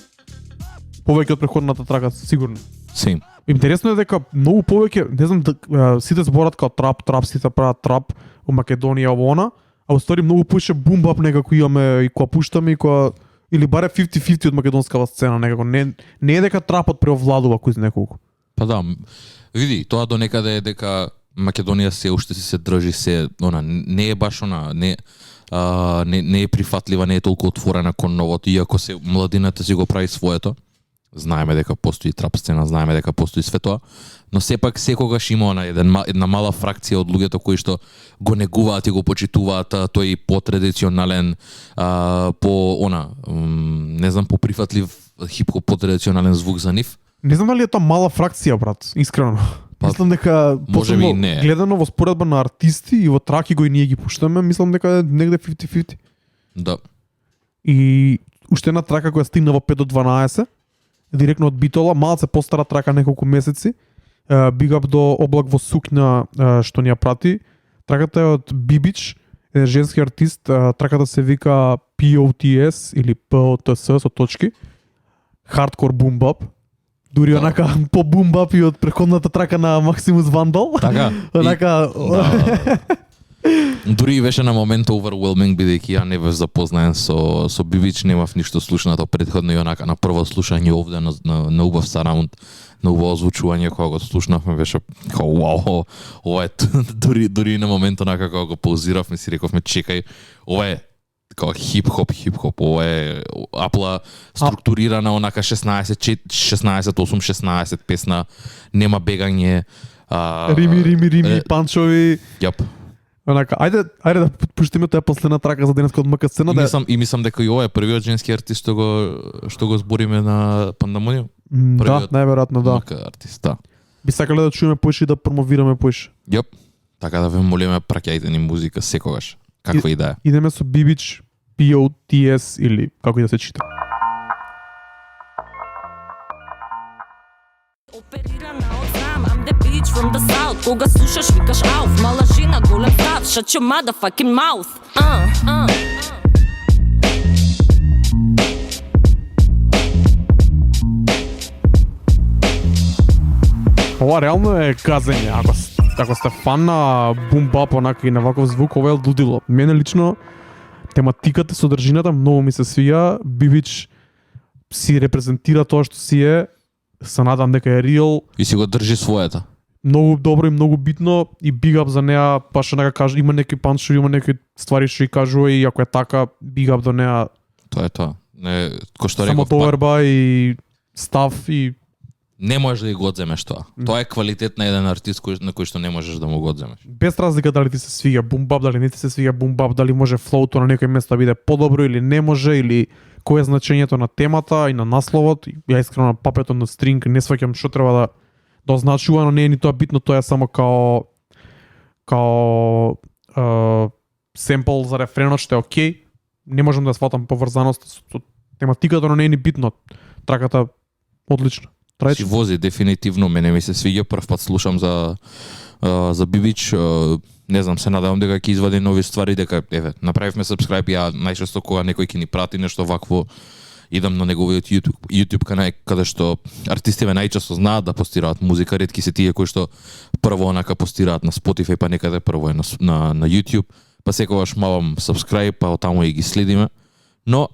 Повеќе од претходната трака, сигурно. Сим. Интересно е дека многу повеќе, не знам, сите зборат као трап, сите прават трап во Македонија во она, а уствари многу повеќе бумбап некако имаме и која пуштаме и која или баре 50-50 од македонската сцена некако. Не е дека трапот преовладува кој неколку. Па да, види, тоа до некаде е дека Македонија се уште се држи се, не е баш не е прифатлива, не е толку отворена кон новото, иако се младината си го прави своето. Знаеме дека постои трап сцена, знаеме дека постои све тоа, но сепак секогаш има една мала фракција од луѓето кои што го негуваат и го почитуваат тој потрадиционален, не знам, поприфатлив хип-хоп, потрадиционален звук за нив. Не знам дали е тоа мала фракција, брат, искрено. Мислам дека можеби не. Гледано во споредба на артисти и во траки кои ние ги пуштаме, мислам дека е негде 50-50. Да. И уште една трака која стигна во 5 до 12, директно од Битола, малце постара трака неколку месеци. Big up до Облак во сукња што ни ја прати. Траката е од Бибич, еден женски артист. Траката се вика POTS или POTS со точки. Hardcore boom bap. Дури онака по boom bap и од претходната трака на Максимус Вандал. Така. Онака Дури беше на момент overwhelming, бидејќи ја не бев запознаен со Бибич, немав ништо слушнато претходно и онака на прво слушање овде на убав сараунд, на убаво озвучување кога го слушнавме беше као вау, ова е дури на момент онака кога го паузиравме си рековме чекај, ова е као хип-хоп, ова е апла структурирана онака 16-8-16 песна, нема бегање, рими, панчови. Јап. Онака, ајде да пуштиме тоа последна трака за денеска од МК сцена. Мислам дека и ова е првиот женски артист што го збориме на Пандамониум. Да, најверојатно да. МК артист, да. Би сакале да чуеме поише и да промовираме поише. Јоп. Така да ве молиме, праќајте ни музика секогаш. Каква идеја? Идеме со Бибич, POTS или како и да се чита. From the south, кога слушаш викаш ауф, мала жена голем прав, shut your motherfucking mouth. Ова реално е казање, ако сте фан на бум бап онака и на ваков звук, ова е лудило. Мене лично тематиката, содржината многу ми се свија. Бибич си репрезентира тоа што си е, се надам дека е реал. И си го држи своето. многу добро и многу битно и big up за неа, баш нека кажа, има некои панчеви, има некои ствари што и кажува и ако е така, big up до неа. Тоа е тоа. Не, кој што Само реков, доверба и став и не можеш да го одземеш тоа. Тоа е квалитет на еден артист на кој што не можеш да му го одземеш. без разлика дали ти се свига бум бап, дали не ти се свига бум бап, дали може флоуто на некој место да биде подобро или не може, или кој е значењето на темата и на насловот. Ја искрено на папето на стринг не сваќам што треба да означува, но не е ни тоа битно, тоа е само као семпл за рефренот што е окей. Не можам да сватам поврзаност со тематиката, но не е ни битно. Траката одлично. Си вози дефинитивно, мене ми се свиѓа, прв пат слушам за Бибич, не знам, се надевам дека ќе извади нови ствари, дека еве, направивме subscribe, ја најчесто кога некој ќе ни прати нешто вакво, идам на неговиот YouTube канал каде што артистиве најчесто знаат да постираат музика, ретки се тие кои што прво онака постираат на Spotify, па некаде прво е на YouTube, па секогаш мавам subscribe, па оттаму и ги следиме. Но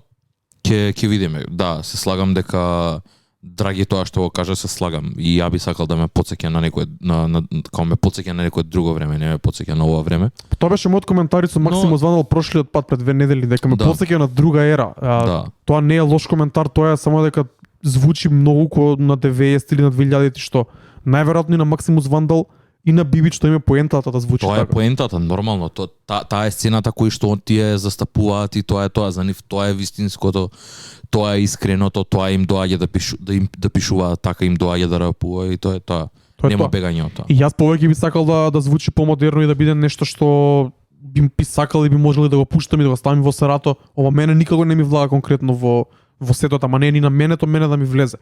ќе видиме. Да, се слагам дека драги тоа што го кажа, се слагам и ја би сакал да ме потсеќа на некое као ме потсеќа на некое друго време, не ме потсеќа на ова време. Тоа беше мојот коментар со Максимо Званал прошлиот пат пред 2 недели, дека ме потсеќа на друга ера. Тоа не е лош коментар, тоа е само дека звучи многу ко на 90 или на 2000 што најверојатно и на Максимо Звандал и на Бибич што има поентата да звучи тоа така. Тоа е поентата, нормално. Таа е сцената кој што тие застапуваат и тоа е тоа за нив, тоа е вистинското, тоа е искреното, тоа им доаѓа да пишуваат така, им доаѓа да рапува и тоа е тоа. Нема бегање од тоа. И јас повеќе би сакал да звучи помодерно и да биде нешто што би сакал и би можели да го пуштам и да го ставам во сарато. Ова мене никако не ми влага конкретно во сетот, ама не е ни на мене да ми влезе.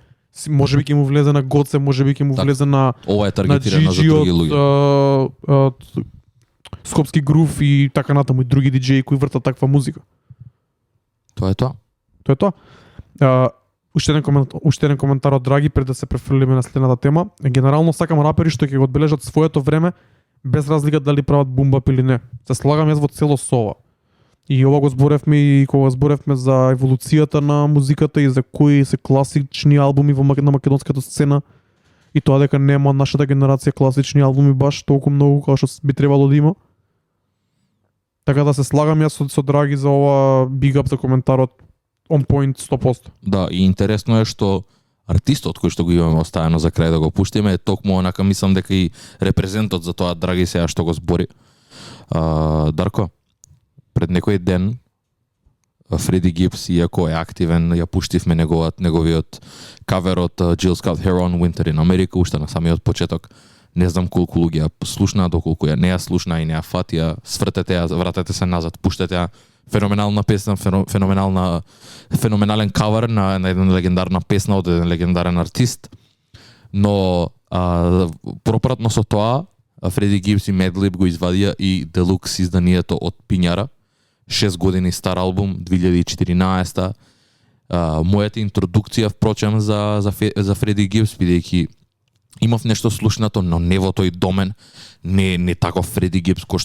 Може би ќе му влезе на Гоце, може би ќе му влезе на ова е таргетирано за други луѓе. Скопски грув и така натаму и други диџеи кои вртат таква музика. Тоа е тоа. Тоа е тоа. Уште еден коментар од Драги пред да се префрлиме на следната тема. Генерално сакам рапери што ќе го одбележат своето време без разлика дали прават бумбап или не. Се слагам јас во цело со ова. И ова го зборевме и кога зборевме за еволуцијата на музиката и за кои се класични албуми на македонската сцена и тоа дека нема нашата генерација класични албуми баш толку многу како што би требало да има. Така да се слагам јас со Драги за ова big up за коментарот on point 100%. Да, и интересно е што артистот кој што го имаме оставено за крај да го пуштиме е токму онака, мислам дека и репрезентот за тоа Драги сега што го збори. Дарко, пред некој ден Фреди Гипс, иако е активен, ја пуштивме неговиот кавер од Jill Scott Here on Winter in America, уште на самиот почеток. Не знам колку луѓе ја слушнаа, доколку ја не ја слушнаа и не ја фатија, свртете ја, вратете се назад, пуштете ја. Феноменална песна, феноменален кавер на една легендарна песна од еден легендарен артист. Но пропратно со тоа, Фреди Гипс и Медлиб го извадија и делукс изданието од Пињара. 6 години стар албум, 2014. Мојата интродукција, впрочем, за Фреди Гипс, бидејќи имав нешто слушнато, но не во тој домен, не таков Фреди Гипс кој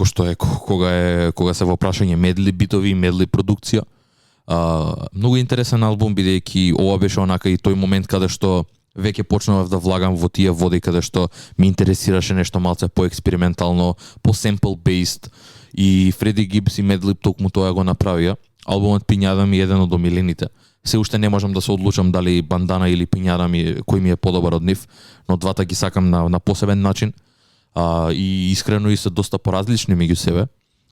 што е кога се во прашање медли битови и медли продукција. Многу интересен албум, бидејќи ова беше онака и тој момент каде што веќе почнував да влагам во тие води каде што ми интересираше нешто малце поекспериментално, по sample based, и Фреди Гипс и Медлиб токму тоа го направија. Албумот Пињада ми е еден од омилените. Се уште не можам да се одлучам дали Бандана или Пињада кој ми е подобар од нив, но двата ги сакам на посебен начин. И искрено и се доста поразлични меѓу себе.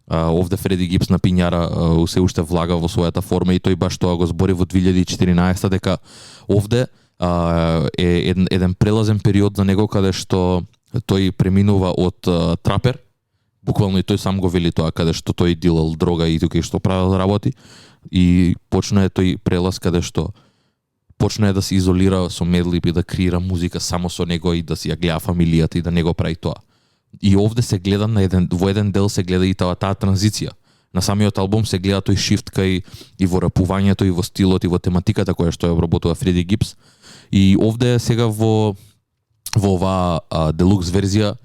Овде Фреди Гипс на Пињара се уште влага во својата форма и тој баш тоа го збори во 2014 дека овде е еден прелазен период за него каде што тој преминува од трапер, буквално и тој сам го вели тоа, каде што тој дилал дрога и тука што правил работи, и почна тој прелаз каде што почна да се изолира со Медлиб и да креира музика само со него и да си ја гледа фамилијата и да не го прави тоа. И овде се гледа во еден дел се гледа и таа транзиција. На самиот албум се гледа тој шифт кај и во рапувањето и во стилот и во тематиката која што ја обработува Фреди Гипс. И овде сега во оваа делукс верзија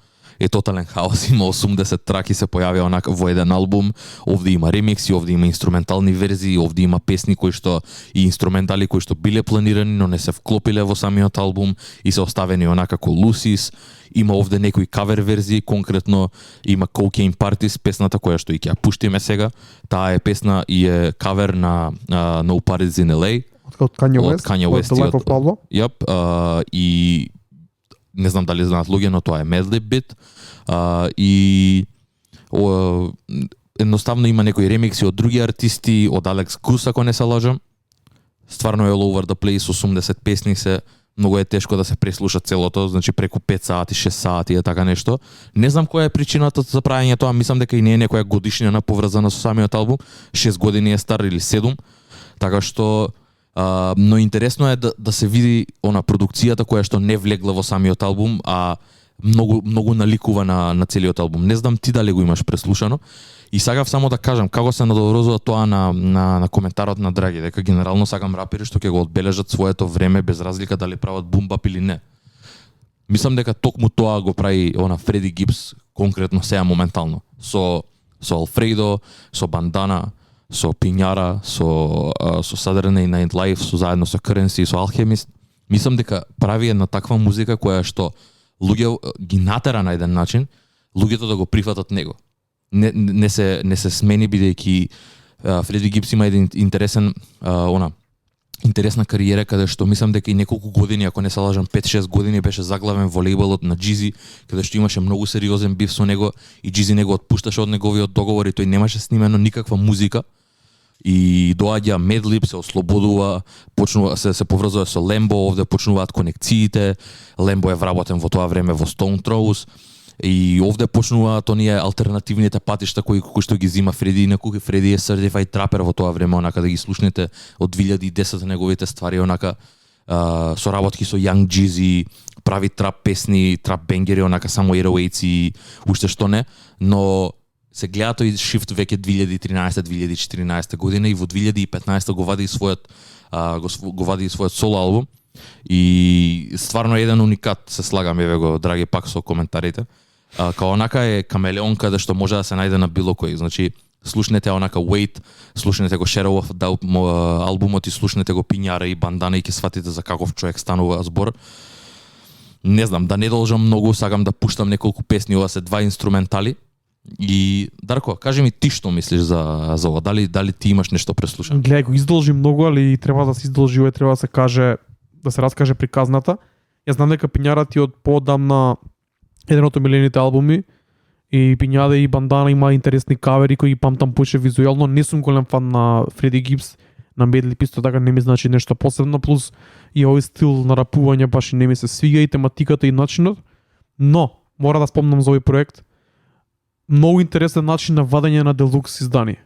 е тотален хаос, има 80 траки се појавија онака во еден албум, овде има ремикси, овде има инструментални верзии, овде има песни кои што и инструментали кои што биле планирани, но не се вклопиле во самиот албум и се оставени онака како лусис. Има овде некои кавер верзии, конкретно има Cocaine Parties, песната која што и ќе ја пуштиме сега. Таа е песна и е кавер на No Parties in LA. Од Kanye Од West, Kanye West The Life of Pablo. И не знам дали знаат луѓе, но тоа е Madlib бит. И едноставно има некои ремикси од други артисти, од Алекс Гус, ако не се лажам. Стварно е all over the place, 80 песни се, многу е тешко да се преслуша целото, значи преку 5 сати, 6 сати е така нешто. Не знам која е причината за правење тоа, мислам дека и не е некоја годишнина поврзана со самиот албум, 6 години е стар или 7, така што но интересно е да се види она продукцијата која што не влегла во самиот албум, а многу наликува на целиот албум. Не знам ти дали го имаш преслушано. И сакав само да кажам како се надоврзува тоа на коментарот на Драги, дека генерално сакам рапери што ќе го одбележат своето време без разлика дали прават бумбап или не. Мислам дека токму тоа го прави Фреди Гипс конкретно сега моментално со Алфредо, со Бандана, со Пињара, со Saturday Night Live, заедно со Currency и со Alchemist. Мислам дека прави една таква музика која што луѓе ги натера на еден начин луѓето да го прифатат него. Не се смени бидејќи Фреди Гипс има еден интересна кариера каде што мислам дека и неколку години, ако не се лажам 5-6 години беше заглавен во лейбелот на Джизи, каде што имаше многу сериозен бив со него и Джизи него отпушташе од неговиот договор и тој немаше снимено никаква музика. И доаѓа Madlib, се ослободува, почнува се поврзува со Lembo, овде почнуваат конекциите. Lembo е вработен во тоа време во Stone Throws и овде почнуваат оние алтернативните патишта кои што ги зима Фреди. Инаку Фреди е certified trapper во тоа време, онака да ги слушнете од 2010 неговите ствари, онака соработки со Young Jeezy, прави трап песни, трап бенгери, онака само 808 и уште што не, но се гледа тој шифт веќе 2013-2014 година и во 2015 го вади својот соло албум и стварно еден уникат, се слагам, еве го Драги пак со коментарите. Као онака е камелеон каде што може да се најде на било кој. Значи слушнете онака Wait, слушнете го Shadow of Doubt албумот и слушнете го Пињара и Бандана и ќе сватите за каков човек станува збор. Не знам, да не должам многу, сакам да пуштам неколку песни, ова се 2 инструментали. И Дарко, кажи ми ти што мислиш за ова? Дали ти имаш нешто преслушано? Гледај, го издолжи многу, али треба да се издолжи, треба да се каже, да се раскаже приказната. Јас знам дека Пињара ти од поодамна еден од омилените албуми и Пињада и Бандана има интересни кавери кои ги памтам поише визуелно. Не сум голем фан на Фреди Гипс, на Madlib исто така не ми значи нешто посебно, плюс и овој стил на рапување баш не ми се свига и тематиката и начинот. Но мора да спомнам за овој проект. Многу интересен начин на вадење на делукс издание.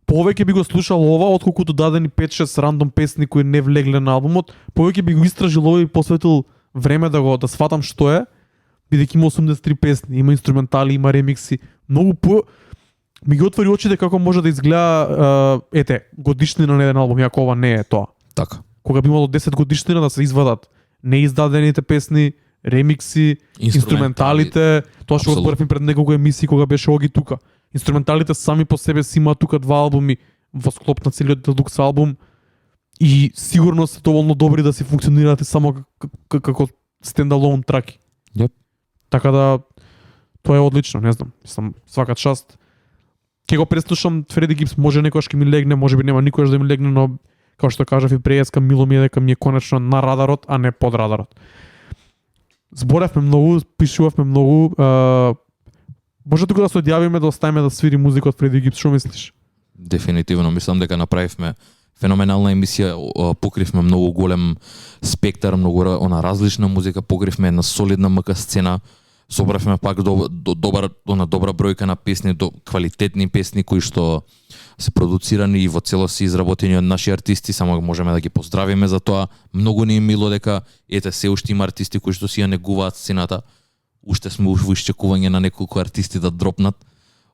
Повеќе би го слушал ова отколку дадени 5-6 рандом песни кои не влегле на албумот. Повеќе би го истражил ова и посветил време да сватам што е, бидејќи има 83 песни, има инструментали, има ремикси. Многу ми ги отвори очите како може да изгледа годишнина на еден албум, иако ова не е тоа. Така. Кога би имало 10 годишнина да се извадат неиздадените песни, ремикси, инструменталите, тоа што го зборевме пред неколку емисии кога беше Оги тука. Инструменталите сами по себе си имаат тука 2 албуми во склоп на целиот делукс албум и сигурно се доволно добри да си функционираат само како стендалон траки. Yep. Така да тоа е одлично, не знам, свака част. Ќе го преслушам Фреди Гипс, може некојаш ќе ми легне, можеби нема никош да ми легне, но како што кажав и преска, мило ми е дека ми е конечно на радарот, а не под радарот. Зборевме многу, пишувавме многу. Може тука да се одјавиме, да оставиме да свири музика од Фреди Гипс, што мислиш? Дефинитивно, мислам дека направивме феноменална емисија, покривме многу голем спектар, многу различна музика, покривме една солидна МК сцена, собравме пак добра бројка на песни, квалитетни песни кои што се продуцирани и во целост се изработени од наши артисти, само можеме да ги поздравиме за тоа. Многу ни е мило дека се уште има артисти кои што си ја негуваат сцената. Уште сме во исчекување на неколку артисти да дропнат.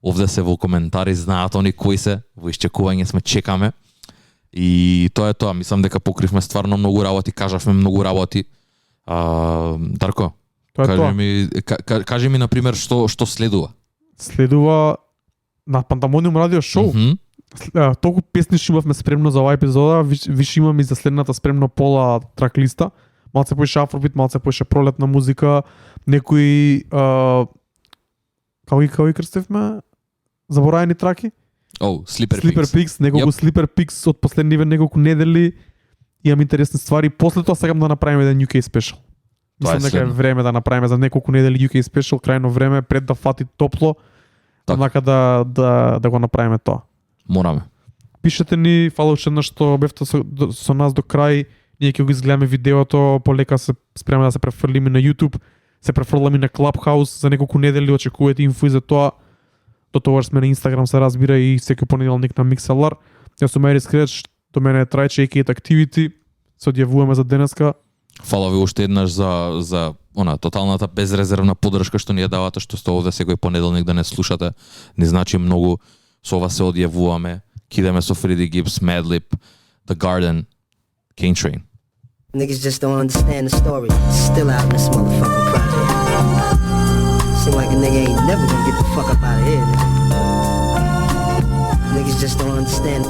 Овде се во коментари, знаат они кои се, во исчекување сме, чекаме. И тоа е тоа, мислам дека покривме стварно многу работи, кажавме многу работи. Дарко, Тоа е тоа. Кажи ми на пример што следува. Следува на Пандамониум радио шоу. Толку песни што имавме спремно за оваа епизода, више имам и за следната спремно пола трак листа. Малце поише афробит, малце поише пролетна музика, некои како ги крстевме? Забораени траки? Sleeper Pigs, неколку Sleeper Pigs од последниве неколку недели. Имам интересни ствари. После тоа сакам да направиме еден UK special. Мислам дека е време да направиме за неколку недели UK special, крајно време пред да фати топло. Однака да го направиме тоа. Мораме. Пишете ни, фала уште еднаш што бевте со нас до крај. Ние ќе го изгледаме видеото, полека се спремаме да се префрлиме на YouTube, се префрламе на Clubhouse за неколку недели, очекувате инфо и за тоа. До тогаш сме на Instagram, се разбира, и секој понеделник на Mixlr. Јас сум Ери Скреч, до мене е Трајче и Kate Activity. Се одјавуваме за денеска. Фала ви уште еднаш за тоталната безрезервна поддршка што ни ја давате, што сте овде секој понеделник да не слушате. Не значи многу. Со ова се одјавуваме. Кидаме со Freddie Gibbs, Madlib, The Garden, Kane Train. Niggas just don't understand the story. Still out in this motherfucking project. Seem like a nigga ain't never gonna get the fuck up out of here, nigga. Niggas just don't understand.